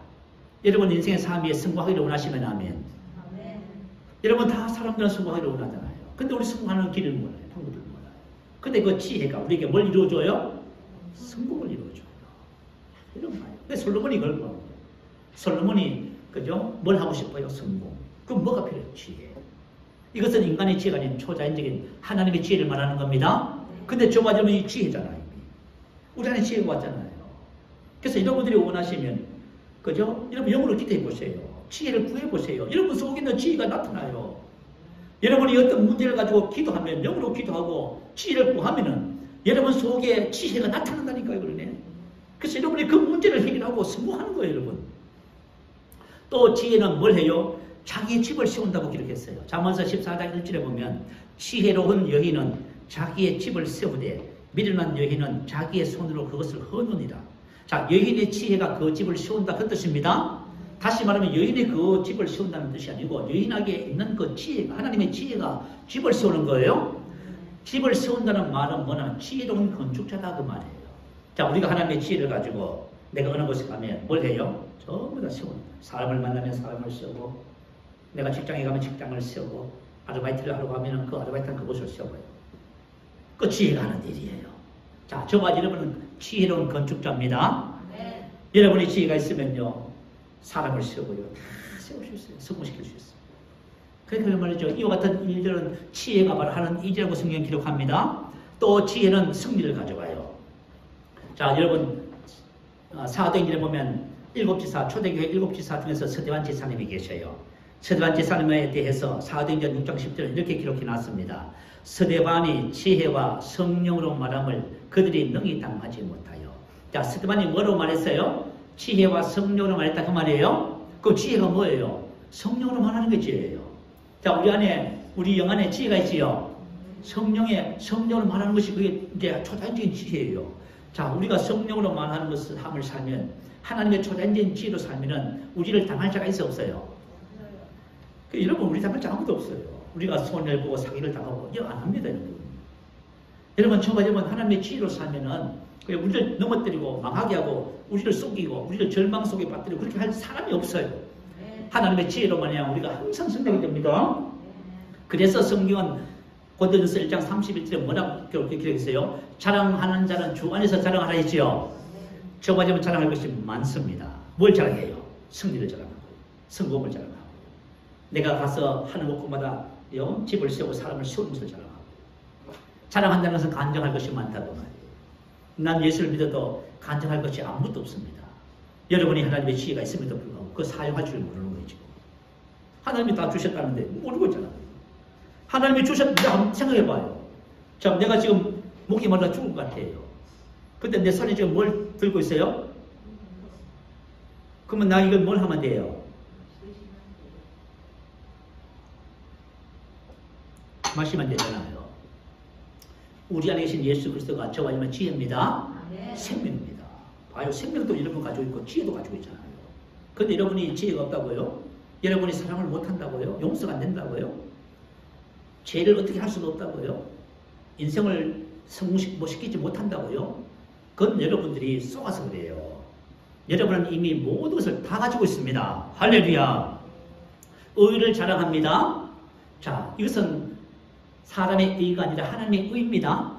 A: 여러분 인생의 삶에 성공하기를 원하시면 아멘. 여러분 다 사람들은 성공하기를 원하잖아요. 근데 우리 성공하는 길을 몰라요. 방법을 몰라요. 근데 그 지혜가 우리에게 뭘 이루어줘요? 성공을 이루어줘요. 이런 거예요. 근데 솔로몬이 그걸 구한 거예요. 솔로몬이 그죠? 뭘 하고 싶어요? 성공. 그럼 뭐가 필요해요? 지혜. 이것은 인간의 지혜가 아닌 초자연적인 하나님의 지혜를 말하는 겁니다. 근데 저와 여러분 이 지혜잖아요. 우리 안에 지혜가 왔잖아요. 그래서 여러분들이 원하시면 그죠? 여러분 영으로 기도해 보세요. 지혜를 구해 보세요. 여러분 속에 있는 지혜가 나타나요. 여러분이 어떤 문제를 가지고 기도하면 영으로 기도하고 지혜를 구하면은 여러분 속에 지혜가 나타난다니까요. 그러네. 그래서 여러분이 그 문제를 해결하고 성공하는 거예요. 여러분. 또 지혜는 뭘 해요? 자기의 집을 세운다고 기록했어요. 잠언서 14장 1절에 보면 지혜로운 여인은 자기의 집을 세우되 미련한 여인은 자기의 손으로 그것을 허누니라. 자, 여인의 지혜가 그 집을 세운다 그 뜻입니다. 다시 말하면 여인이 그 집을 세운다는 뜻이 아니고 여인에게 있는 그 지혜가 하나님의 지혜가 집을 세우는 거예요. 집을 세운다는 말은 뭐냐? 지혜로운 건축자다 그 말이에요. 자, 우리가 하나님의 지혜를 가지고 내가 어느 곳에 가면 뭘 해요? 전부 다 세운다. 사람을 만나면 사람을 세우고 내가 직장에 가면 직장을 세우고 아르바이트를 하러 가면 그 아르바이트는 그곳을 세워요. 그 지혜가 하는 일이에요. 자, 저와 여러분은 지혜로운 건축자입니다. 네. 여러분이 지혜가 있으면요 사람을 세우고요 다 세울 수 있어요. 성공시킬 수 있어요. 그러니까 말이죠. 이와 같은 일들은 지혜가 바로 하는 일이라고 성경이 기록합니다. 또 지혜는 승리를 가져와요. 자, 여러분 사도행전에 보면 초대교회 일곱 지사 중에서 서대환 지사님이 계셔요. 서대환 지사님에 대해서 사도행전 6장 10절에 이렇게 기록해 놨습니다. 서대반이 지혜와 성령으로 말함을 그들이 능히 당하지 못하여. 자, 서대반이 뭐로 말했어요? 지혜와 성령으로 말했다 그 말이에요. 그 지혜가 뭐예요? 성령으로 말하는 게 지혜예요. 자, 우리 영 안에 지혜가 있지요. 성령으로 말하는 것이 그게 이제 초자연적인 지혜예요. 자, 우리가 성령으로 말하는 것을 함을 살면 하나님의 초자연적인 지혜로 살면은 우리를 당할 자가 있어 없어요? 여러분 우리 당할 자 아무도 없어요. 우리가 손해를 보고 사기를 당하고 이거 안 합니다. 여러분 저와 여러분 하나님의 지혜로 살면은 우리를 넘어뜨리고 망하게 하고 우리를 속이고 우리를 절망 속에 빠뜨리고 그렇게 할 사람이 없어요. 하나님의 지혜로만이야 우리가 항상 승리하게 됩니다. 그래서 성경은 고린도전서 1장 31절에 뭐라고 기록했어요? 자랑하는 자는 주 안에서 자랑하라 했지요. 저와 여러분 자랑할 것이 많습니다. 뭘 자랑해요? 승리를 자랑하고 성공을 자랑하고 내가 가서 하는 곳마다 집을 세우고 사람을 세우는 것을 자랑하고 자랑한다는 것은 간증할 것이 많다고 말이에요. 난 예수를 믿어도 간증할 것이 아무것도 없습니다. 여러분이 하나님의 지혜가 있음에도 불구하고 그거 사용할 줄 모르는 거예요. 지금 하나님이 다 주셨다는데 모르고 있잖아요. 하나님이 주셨는데 한번 생각해봐요. 자, 내가 지금 목이 말라 죽을 것 같아요. 근데 내 손에 지금 뭘 들고 있어요? 그러면 나 이걸 뭘 하면 돼요? 마시면 되잖아요. 우리 안에 계신 예수 그리스도가 저와 여러분 지혜입니다. 생명입니다. 봐요. 생명도 여러분 가지고 있고 지혜도 가지고 있잖아요. 그런데 여러분이 지혜가 없다고요? 여러분이 사랑을 못한다고요? 용서가 안 된다고요? 죄를 어떻게 할 수가 없다고요? 인생을 성공시키지 못한다고요? 그건 여러분들이 속아서 그래요. 여러분은 이미 모든 것을 다 가지고 있습니다. 할렐루야. 의를 자랑합니다. 자, 이것은 사람의 의가 아니라 하나님의 의입니다.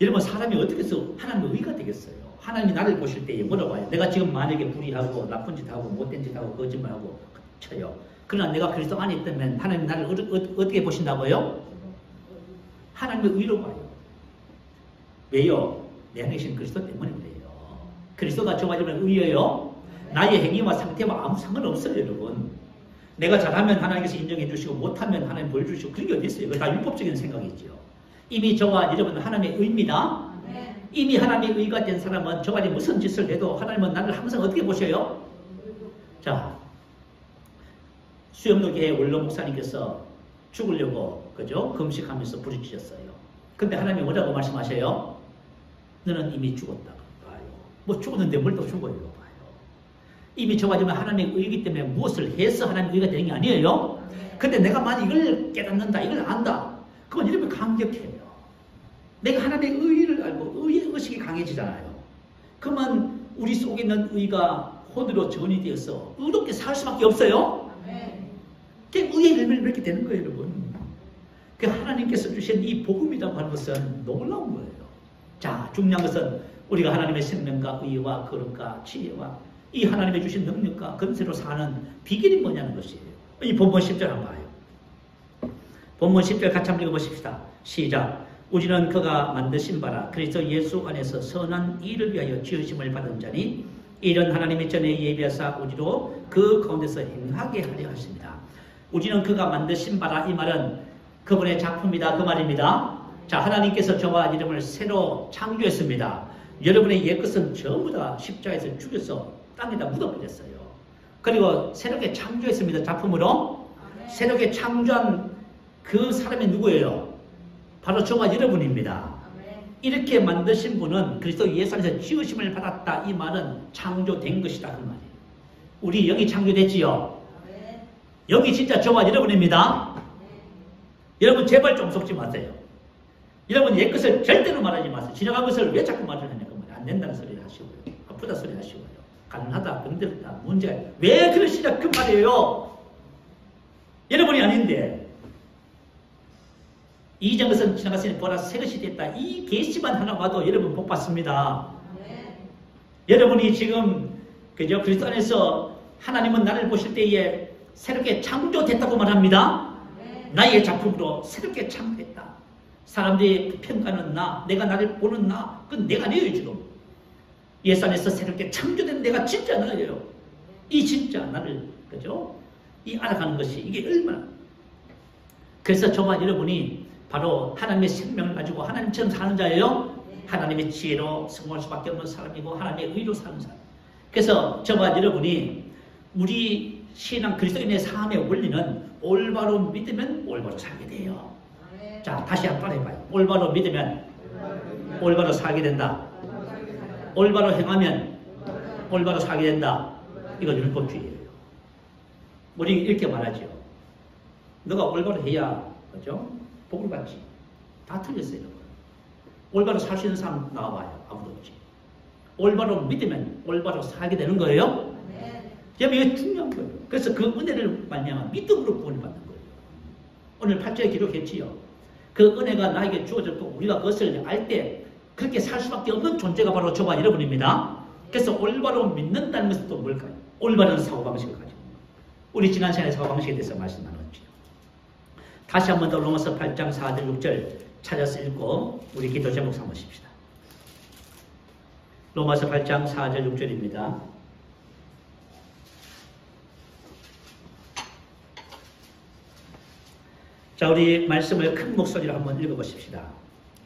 A: 여러분 사람이 어떻게 해서 하나님의 의가 되겠어요? 하나님이 나를 보실 때에 물어봐요. 내가 지금 만약에 불의하고 나쁜 짓 하고 못된 짓 하고 거짓말하고 쳐요. 그러나 내가 그리스도 안에 있다면 하나님 나를 어떻게 보신다고요? 하나님의 의로 봐요. 왜요? 내 안에 계신 그리스도 때문에 그래요. 그리스도가 저와 여러분 의예요. 나의 행위와 상태와 아무 상관없어요, 여러분. 내가 잘하면 하나님께서 인정해 주시고 못하면 하나님 보여주시고 그런 게 어디 있어요? 그거 다 율법적인 생각이죠. 이미 저와 여러분 하나님의 의입니다. 이미 하나님의 의가 된 사람은 저가 무슨 짓을 해도 하나님은 나를 항상 어떻게 보셔요? 자, 수염노교회 원로 목사님께서 죽으려고 그죠? 금식하면서 부르짖었어요. 근데 하나님이 뭐라고 말씀하셔요? 너는 이미 죽었다. 봐요. 뭐 죽었는데 뭘 또 죽어요? 봐요. 이미 저와 지금 하나님의 의이기 때문에 무엇을 해서 하나님의 의가 되는 게 아니에요. 근데 내가 만약 이걸 깨닫는다, 이걸 안다. 그건 이러면 감격해요. 내가 하나님의 의의를 알고 의의 의식이 강해지잖아요. 그러면 우리 속에 있는 의가 혼으로 전이 되어서 의롭게 살 수밖에 없어요. 그 의의 열매를 맺게 되는 거예요, 여러분. 그 하나님께서 주신 이 복음이라고 하는 것은 놀라운 거예요. 자, 중요한 것은 우리가 하나님의 생명과 의와 거룩과 지혜와 이 하나님의 주신 능력과 건세로 사는 비결이 뭐냐는 것이에요. 이 본문 10절 한번 봐요. 본문 10절 같이 한번 읽어보십시다. 시작. 우리는 그가 만드신 바라 그리스도 예수 안에서 선한 일을 위하여 지으심을 받은 자니 이런 하나님의 전에 예비하사 우리로 그 가운데서 행하게 하려 하십니다. 우리는 그가 만드신 바라 이 말은 그분의 작품이다 그 말입니다. 자, 하나님께서 저와 이름을 새로 창조했습니다. 여러분의 옛것은 전부 다 십자가에서 죽여서 땅에다 묻어버렸어요. 그리고 새롭게 창조했습니다. 작품으로. 새롭게 창조한 그 사람이 누구예요? 바로 저와 여러분입니다. 이렇게 만드신 분은 그리스도 예수 안에서 지으심을 받았다. 이 말은 창조된 것이다. 그 말이에요. 우리 영이 창조됐지요? 영이 진짜 저와 여러분입니다. 여러분 제발 좀 속지 마세요. 여러분 옛것을 절대로 말하지 마세요. 지나간 것을 왜 자꾸 말을 하냐고 말이에요. 안 된다는 소리 하시고요. 아프다 소리 하시고요. 가난하다, 병들다, 문제가 왜 그러시냐 그 말이에요. 여러분이 아닌데 이전 것은 지나갔으니 보라 새 것이 됐다. 이 계시만 하나 봐도 여러분 복 받습니다. 여러분이 지금 그죠? 그리스도 안에서 하나님은 나를 보실 때에 새롭게 창조됐다고 말합니다. 나의 작품으로 새롭게 창조됐다. 사람들이 평가하는 나, 내가 나를 보는 나, 그건 내가 아니에요 지금. 예수 안에서 새롭게 창조된 내가 진짜 나예요. 이 진짜 나를 그죠? 이 알아가는 것이 이게 얼마나. 그래서 저와 여러분이 바로 하나님의 생명을 가지고 하나님처럼 사는 자예요. 하나님의 지혜로 성공할 수밖에 없는 사람이고 하나님의 의로 사는 사람. 그래서 저와 여러분이 우리 신앙 그리스도인의 삶의 원리는 올바로 믿으면 올바로 살게 돼요. 자, 다시 한번 해봐요. 올바로 믿으면 올바로 살게 된다. 올바로 행하면 올바로 살게 된다. 이건 율법주의예요. 우리 이렇게 말하죠. 너가 올바로 해야 그죠? 복을 받지. 다 틀렸어요. 올바로 살 수 있는 사람 나와봐요. 아무도 없지. 올바로 믿으면 올바로 살게 되는 거예요. 여러분 이게 중요한 거예요. 그래서 그 은혜를 말미암아 믿음으로 구원을 받는 거예요. 오늘 8절에 기록했지요. 그 은혜가 나에게 주어졌고 우리가 그것을 알 때 그렇게 살 수밖에 없는 존재가 바로 저와 여러분입니다. 그래서 올바로 믿는다는 것은 또 뭘까요? 올바른 사고방식을 가지고 우리 지난 시간에 사고방식에 대해서 말씀 나눴죠. 다시 한 번 더 로마서 8장 4절 6절 찾아서 읽고 우리 기도 제목 삼으십시다. 로마서 8장 4절 6절입니다. 자, 우리 말씀을 큰 목소리로 한번 읽어보십시다.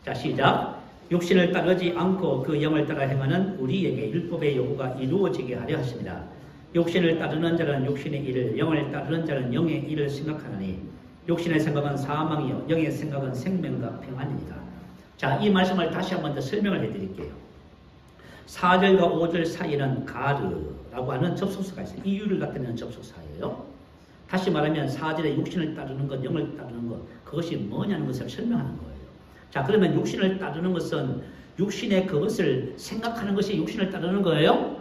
A: 자, 시작. 육신을 따르지 않고 그 영을 따라 행하는 우리에게 율법의 요구가 이루어지게 하려 하십니다. 육신을 따르는 자는 육신의 일을, 영을 따르는 자는 영의 일을 생각하느니 육신의 생각은 사망이요 영의 생각은 생명과 평안입니다. 자, 이 말씀을 다시 한 번 더 설명을 해드릴게요. 4절과 5절 사이에는 가르라고 하는 접속사가 있어요. 이유를 나타내는 접속사예요. 다시 말하면 4절에 육신을 따르는 것, 영을 따르는 것, 그것이 뭐냐는 것을 설명하는 거예요. 자, 그러면 육신을 따르는 것은 육신의 그것을 생각하는 것이 육신을 따르는 거예요?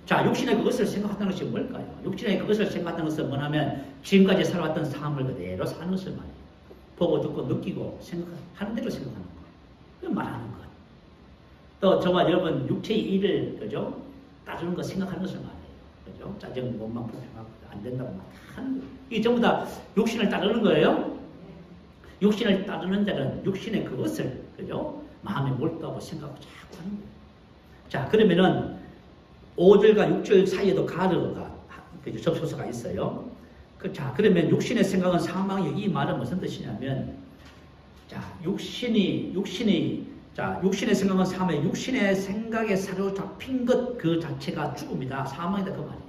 A: 자, 육신의 그것을 생각하는 것이 뭘까요? 육신의 그것을 생각하는 것은 뭐냐면 지금까지 살아왔던 삶을 그대로 사는 것을 말해요. 보고 듣고 느끼고 생각하는 대로 생각하는 것. 그 말하는 것. 또 저와 여러분 육체의 일을 그죠? 따르는 거 생각하는 것을 말해요. 그죠? 짜증 몸만 불평하고 안 된다고 막 하는 거. 이게 전부 다 육신을 따르는 거예요. 육신을 따르는 자는 육신의 그것을 그죠? 마음에 몰두하고 생각하고 자꾸 하는 거예요. 자, 그러면은 5절과 6절 사이에도 가르가 그죠? 접속사가 있어요. 자, 그러면 육신의 생각은 사망이요. 이 말은 무슨 뜻이냐면, 자, 육신의 생각은 사망이요. 육신의 생각에 사로잡힌 것 그 자체가 죽음이다. 사망이다. 그 말이에요.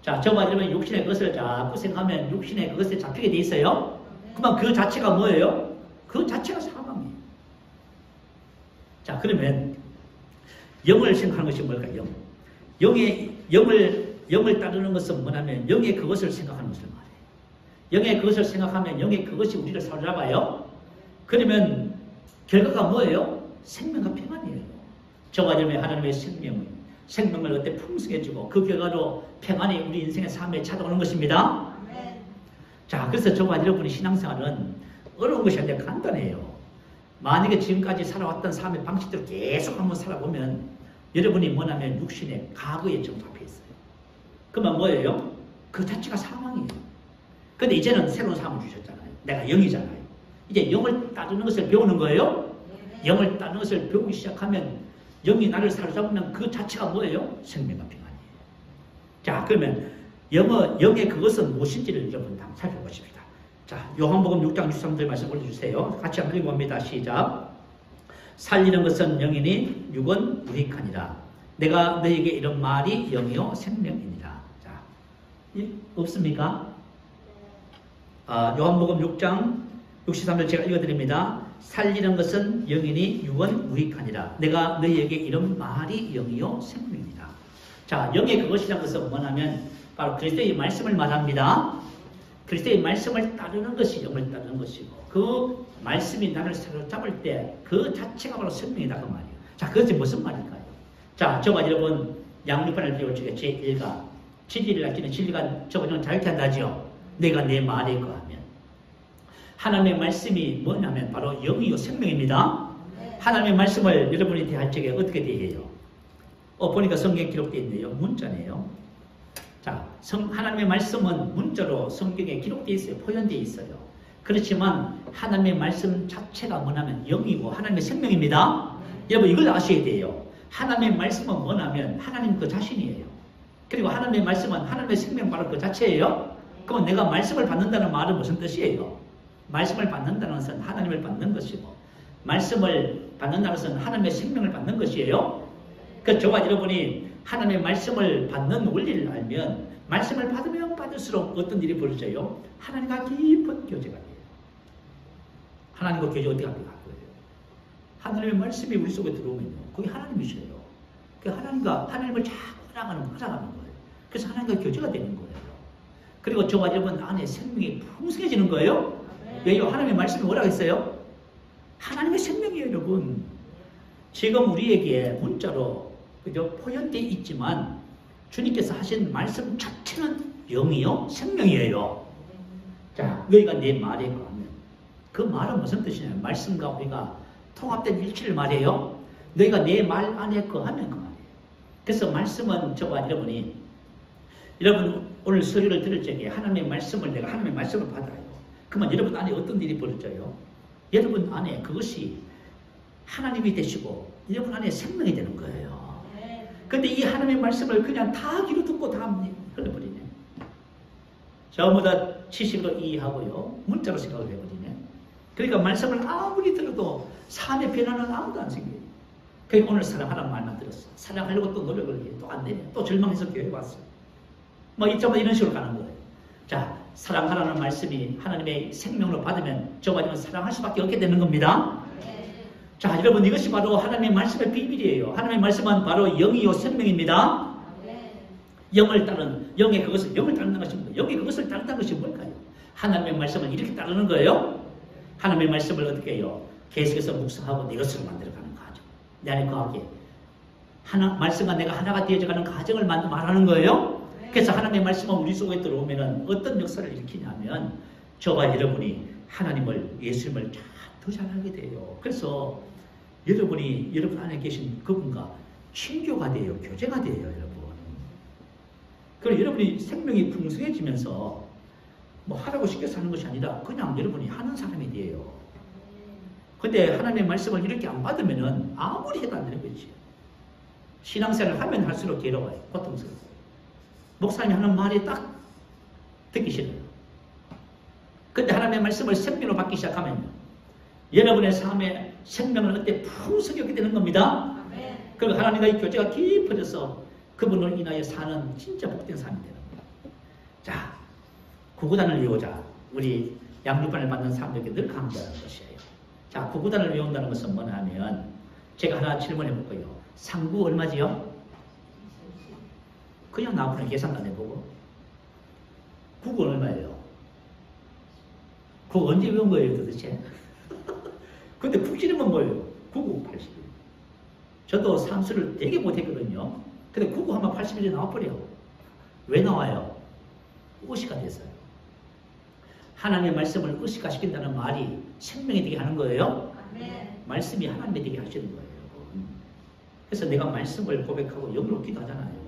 A: 자, 저와 여러분 육신의 것을 자꾸 생각하면 육신의 그것에 잡히게 돼 있어요. 그러면 그 자체가 뭐예요? 그 자체가 사망이에요. 자, 그러면 영을 생각하는 것이 뭘까요? 영을 따르는 것은 뭐냐면 영의 그것을 생각하는 것을 말해요. 영의 그것을 생각하면 영의 그것이 우리를 사로잡아요. 그러면 결과가 뭐예요? 생명과 평안이에요. 저와 여러분의 하나님의 생명을 어때 풍성해지고 그 결과로 평안이 우리 인생의 삶에 찾아오는 것입니다. 자, 그래서 저와 여러분의 신앙생활은 어려운 것이 아니라 간단해요. 만약에 지금까지 살아왔던 삶의 방식대로 계속 한번 살아보면 여러분이 뭐냐면 육신의 과거에 정착해 있어요. 그러면 뭐예요? 그 자체가 사망이에요. 근데 이제는 새로운 삶을 주셨잖아요. 내가 영이잖아요. 이제 영을 따르는 것을 배우는 거예요. 영을 따르는 것을 배우기 시작하면 영이 나를 사로잡으면 그 자체가 뭐예요? 생명과 평안이에요. 자, 그러면 영의 그것은 무엇인지를 여러분 한번 살펴보십시다. 자, 요한복음 6장 63절 말씀 올려주세요. 같이 한번 읽어봅니다. 시작. 살리는 것은 영이니 육은 유익하니라. 내가 너에게 이런 말이 영이요 생명이니라. 자, 없습니까? 요한복음 6장 63절 제가 읽어드립니다. 살리는 것은 영이니 육은 유익하니라. 내가 너희에게 이런 말이 영이요 생명이니라. 자, 영의 그것이라는 것은 뭐냐면 바로 그리스도의 말씀을 말합니다. 그리스도의 말씀을 따르는 것이 영을 따르는 것이고 그 말씀이 나를 사로잡을 때 그 자체가 바로 생명이다 그 말이에요. 자, 그것이 무슨 말일까요? 자, 저와 여러분 양육판을 배워주게 제1가 진리를 알기는 진리가 저거는 자유케 한다지요. 내가 내 말에 거하면 하나님의 말씀이 뭐냐면 바로 영이요 생명입니다. 하나님의 말씀을 여러분이 대할 적에 어떻게 대해요? 보니까 성경에 기록되어 있네요. 문자네요. 자, 하나님의 말씀은 문자로 성경에 기록되어 있어요. 포현되어 있어요. 그렇지만 하나님의 말씀 자체가 뭐냐면 영이고 하나님의 생명입니다. 여러분 이걸 아셔야 돼요. 하나님의 말씀은 뭐냐면 하나님 그 자신이에요. 그리고 하나님의 말씀은 하나님의 생명 바로 그 자체예요. 그럼 내가 말씀을 받는다는 말은 무슨 뜻이에요? 말씀을 받는다는 것은 하나님을 받는 것이고 말씀을 받는다는 것은 하나님의 생명을 받는 것이에요. 그래서 저와 여러분이 하나님의 말씀을 받는 원리를 알면 말씀을 받으면 받을수록 어떤 일이 벌어져요? 하나님과 깊은 교제가 돼요. 하나님과 교제 어떻게 합니까? 하나님의 말씀이 우리 속에 들어오면요. 그게 하나님이셔요. 그 하나님을 자꾸 알아가는 거예요. 그래서 하나님과 교제가 되는 거예요. 그리고 저와 여러분 안에 생명이 풍성해지는 거예요. 왜요? 하나님의 말씀이 뭐라고 했어요? 하나님의 생명이에요, 여러분. 지금 우리에게 문자로 그죠? 포현되어 있지만 주님께서 하신 말씀 자체는 영이요? 생명이에요. 자, 너희가 내 말에 거하면 그 말은 무슨 뜻이냐면 말씀과 우리가 통합된 일치를 말해요. 너희가 내 말 안에 거하면 그 말이에요. 그래서 말씀은 저와 여러분 오늘 설교를 들을 적에 하나님의 말씀을 내가 하나님의 말씀을 받아요. 그러면 여러분 안에 어떤 일이 벌어져요? 여러분 안에 그것이 하나님이 되시고 여러분 안에 생명이 되는 거예요. 근데 이 하나님의 말씀을 그냥 다 귀로 듣고 다 흘려버리네. 전부 다 지식으로 이해하고요. 문자로 생각을 해버리네. 그러니까 말씀을 아무리 들어도 삶의 변화는 아무도 안 생겨요. 그러니까 오늘 사랑하라는 말만 들었어. 사랑하려고 또 노력을 해. 또 안 되네. 또 절망해서 교회 왔어. 뭐 이쪽은 이런 식으로 가는 거예요. 자, 사랑하라는 말씀이 하나님의 생명으로 받으면 저와 여러분 사랑할 수밖에 없게 되는 겁니다. 자, 여러분 이것이 바로 하나님의 말씀의 비밀이에요. 하나님의 말씀은 바로 영이요 생명입니다. 영을 따르는 것이 뭔가요? 영의 그것을 따른다는 것이 뭘까요? 하나님의 말씀을 이렇게 따르는 거예요. 하나님의 말씀을 어떻게 해요? 계속해서 묵상하고 내 것으로 만들어가는 과정. 내 안에 거하게. 말씀과 내가 하나가 되어져가는 과정을 말하는 거예요. 그래서 하나님의 말씀은 우리 속에 들어오면 어떤 역사를 일으키냐면 저와 여러분이 하나님을, 예수님을 더 잘 알게 돼요. 그래서 여러분이 여러분 안에 계신 그분과 친교가 돼요. 교제가 돼요, 여러분. 그리고 여러분이 생명이 풍성해지면서 뭐 하라고 시켜서 하는 것이 아니라 그냥 여러분이 하는 사람이 돼요. 근데 하나님의 말씀을 이렇게 안 받으면은 아무리 해도 안 되는 거지. 신앙생활을 하면 할수록 괴로워요. 고통스러워요. 목사님이 하는 말이 딱 듣기 싫어요. 근데 하나님의 말씀을 생명으로 받기 시작하면요, 여러분의 삶에 생명을 그때 풍성하게 되는 겁니다. 그리고 하나님과의 교제가 깊어져서 그분을 인하여 사는 진짜 복된 삶이 되는 거예요. 자, 구구단을 외우자. 우리 양육반을 받는 사람들에게 늘 강조하는 것이에요. 자, 구구단을 외운다는 것은 뭐냐면 제가 하나 질문해 볼게요. 상구 얼마지요? 그냥 나오는 계산도 안 해보고. 구구 얼마예요? 그거 언제 외운 거예요 도대체? 근데 국지름은 뭐예요? 구구 80일. 저도 삼수를 되게 못했거든요. 근데 구구 하면 80일이 나와버려요. 왜 나와요? 의식화 됐어요. 하나님의 말씀을 의식화 시킨다는 말이 생명이 되게 하는 거예요. 말씀이 하나님이 되게 하시는 거예요. 그래서 내가 말씀을 고백하고 영으로 기도하잖아요.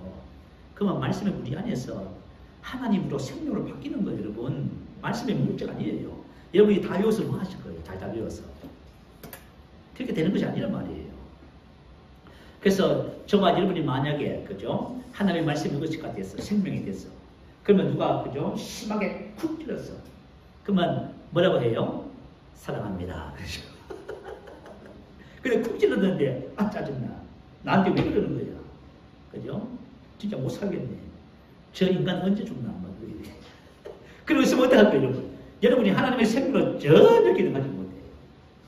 A: 그러면 말씀이 우리 안에서 하나님으로 생명으로 바뀌는 거예요, 여러분. 말씀의 문제가 아니에요. 여러분이 다 외워서 뭐 하실 거예요? 다 외워서. 그렇게 되는 것이 아니란 말이에요. 그래서 저와 여러분이 만약에, 그죠? 하나님의 말씀이 의식화 됐어. 생명이 됐어. 그러면 누가, 그죠? 심하게 쿡 찔렀어. 그러면 뭐라고 해요? 사랑합니다. 그렇죠? 근데 쿡 찔렀는데, 아, 짜증나. 나한테 왜 그러는 거야? 그죠? 진짜 못 살겠네. 저 인간 언제 죽나? 그러고 있으면 어떡할 거예요, 여러분? 여러분이 하나님의 생명을 전혀 기능하지 못해요.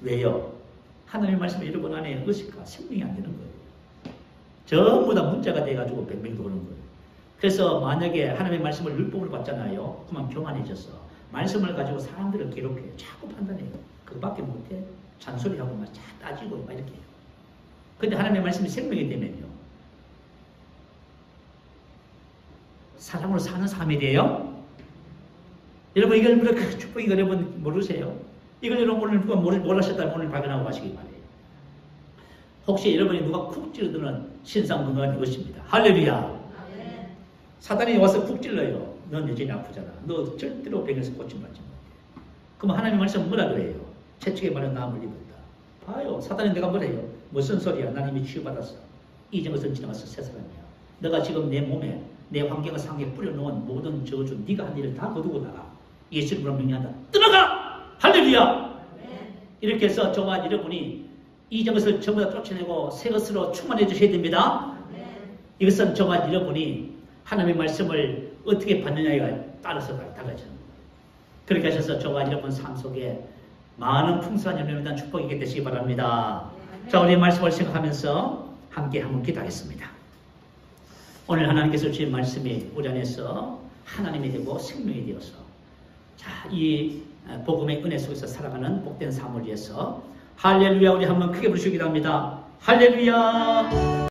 A: 왜요? 하나님의 말씀이 여러분 안에 의식과 생명이 안 되는 거예요. 전부 다 문자가 돼가지고 뱅뱅 도는 거예요. 그래서 만약에 하나님의 말씀을 율법으로 받잖아요. 그만 교만해졌어. 말씀을 가지고 사람들을 괴롭혀요. 자꾸 판단해요. 그거밖에 못해. 잔소리하고 막 따지고 막 이렇게 해요. 근데 하나님의 말씀이 생명이 되면요, 사랑으로 사는 삶이 돼요. 여러분, 이걸 그 축복이 여러분 모르세요? 이걸 여러분 오늘 누가 몰라셨다면 오늘 발견하고 가시기 바래요. 혹시 여러분이 누가 쿡 찌르드는 신상 건강한 이것입니다. 할렐루야. 사단이 와서 쿡 찔러요. 넌 여전히 아프잖아. 너 절대로 병에서 고침받지 못해. 그럼 하나님의 말씀은 뭐라 그래요? 채찍에 말은 나음을 입었다. 봐요. 사단이 내가 뭐래요? 무슨 소리야? 난 이미 치유받았어. 이전 것은 지나가서 새 사람이야. 내가 지금 내 몸에 내 환경을 상에 뿌려놓은 모든 저주, 네가 한 일을 다 거두고 나가. 예수님으로 명령한다. 떠나가! 할렐루야! 이렇게 해서 저와 여러분이 이전 것을 전부 다 쫓아내고 새 것으로 충만해 주셔야 됩니다. 이것은 저와 여러분이 하나님의 말씀을 어떻게 받느냐에 따라서 달라져요. 그렇게 하셔서 저와 여러분 삶 속에 많은 풍성한 열매를 단 축복이 있게 되시기 바랍니다. 자, 우리 말씀을 생각하면서 함께 한번 기도하겠습니다. 오늘 하나님께서 주신 말씀이 우리 안에서 하나님이 되고 생명이 되어서, 자, 이 복음의 은혜 속에서 살아가는 복된 삶을 위해서 할렐루야, 우리 한번 크게 부르시기도 합니다. 할렐루야.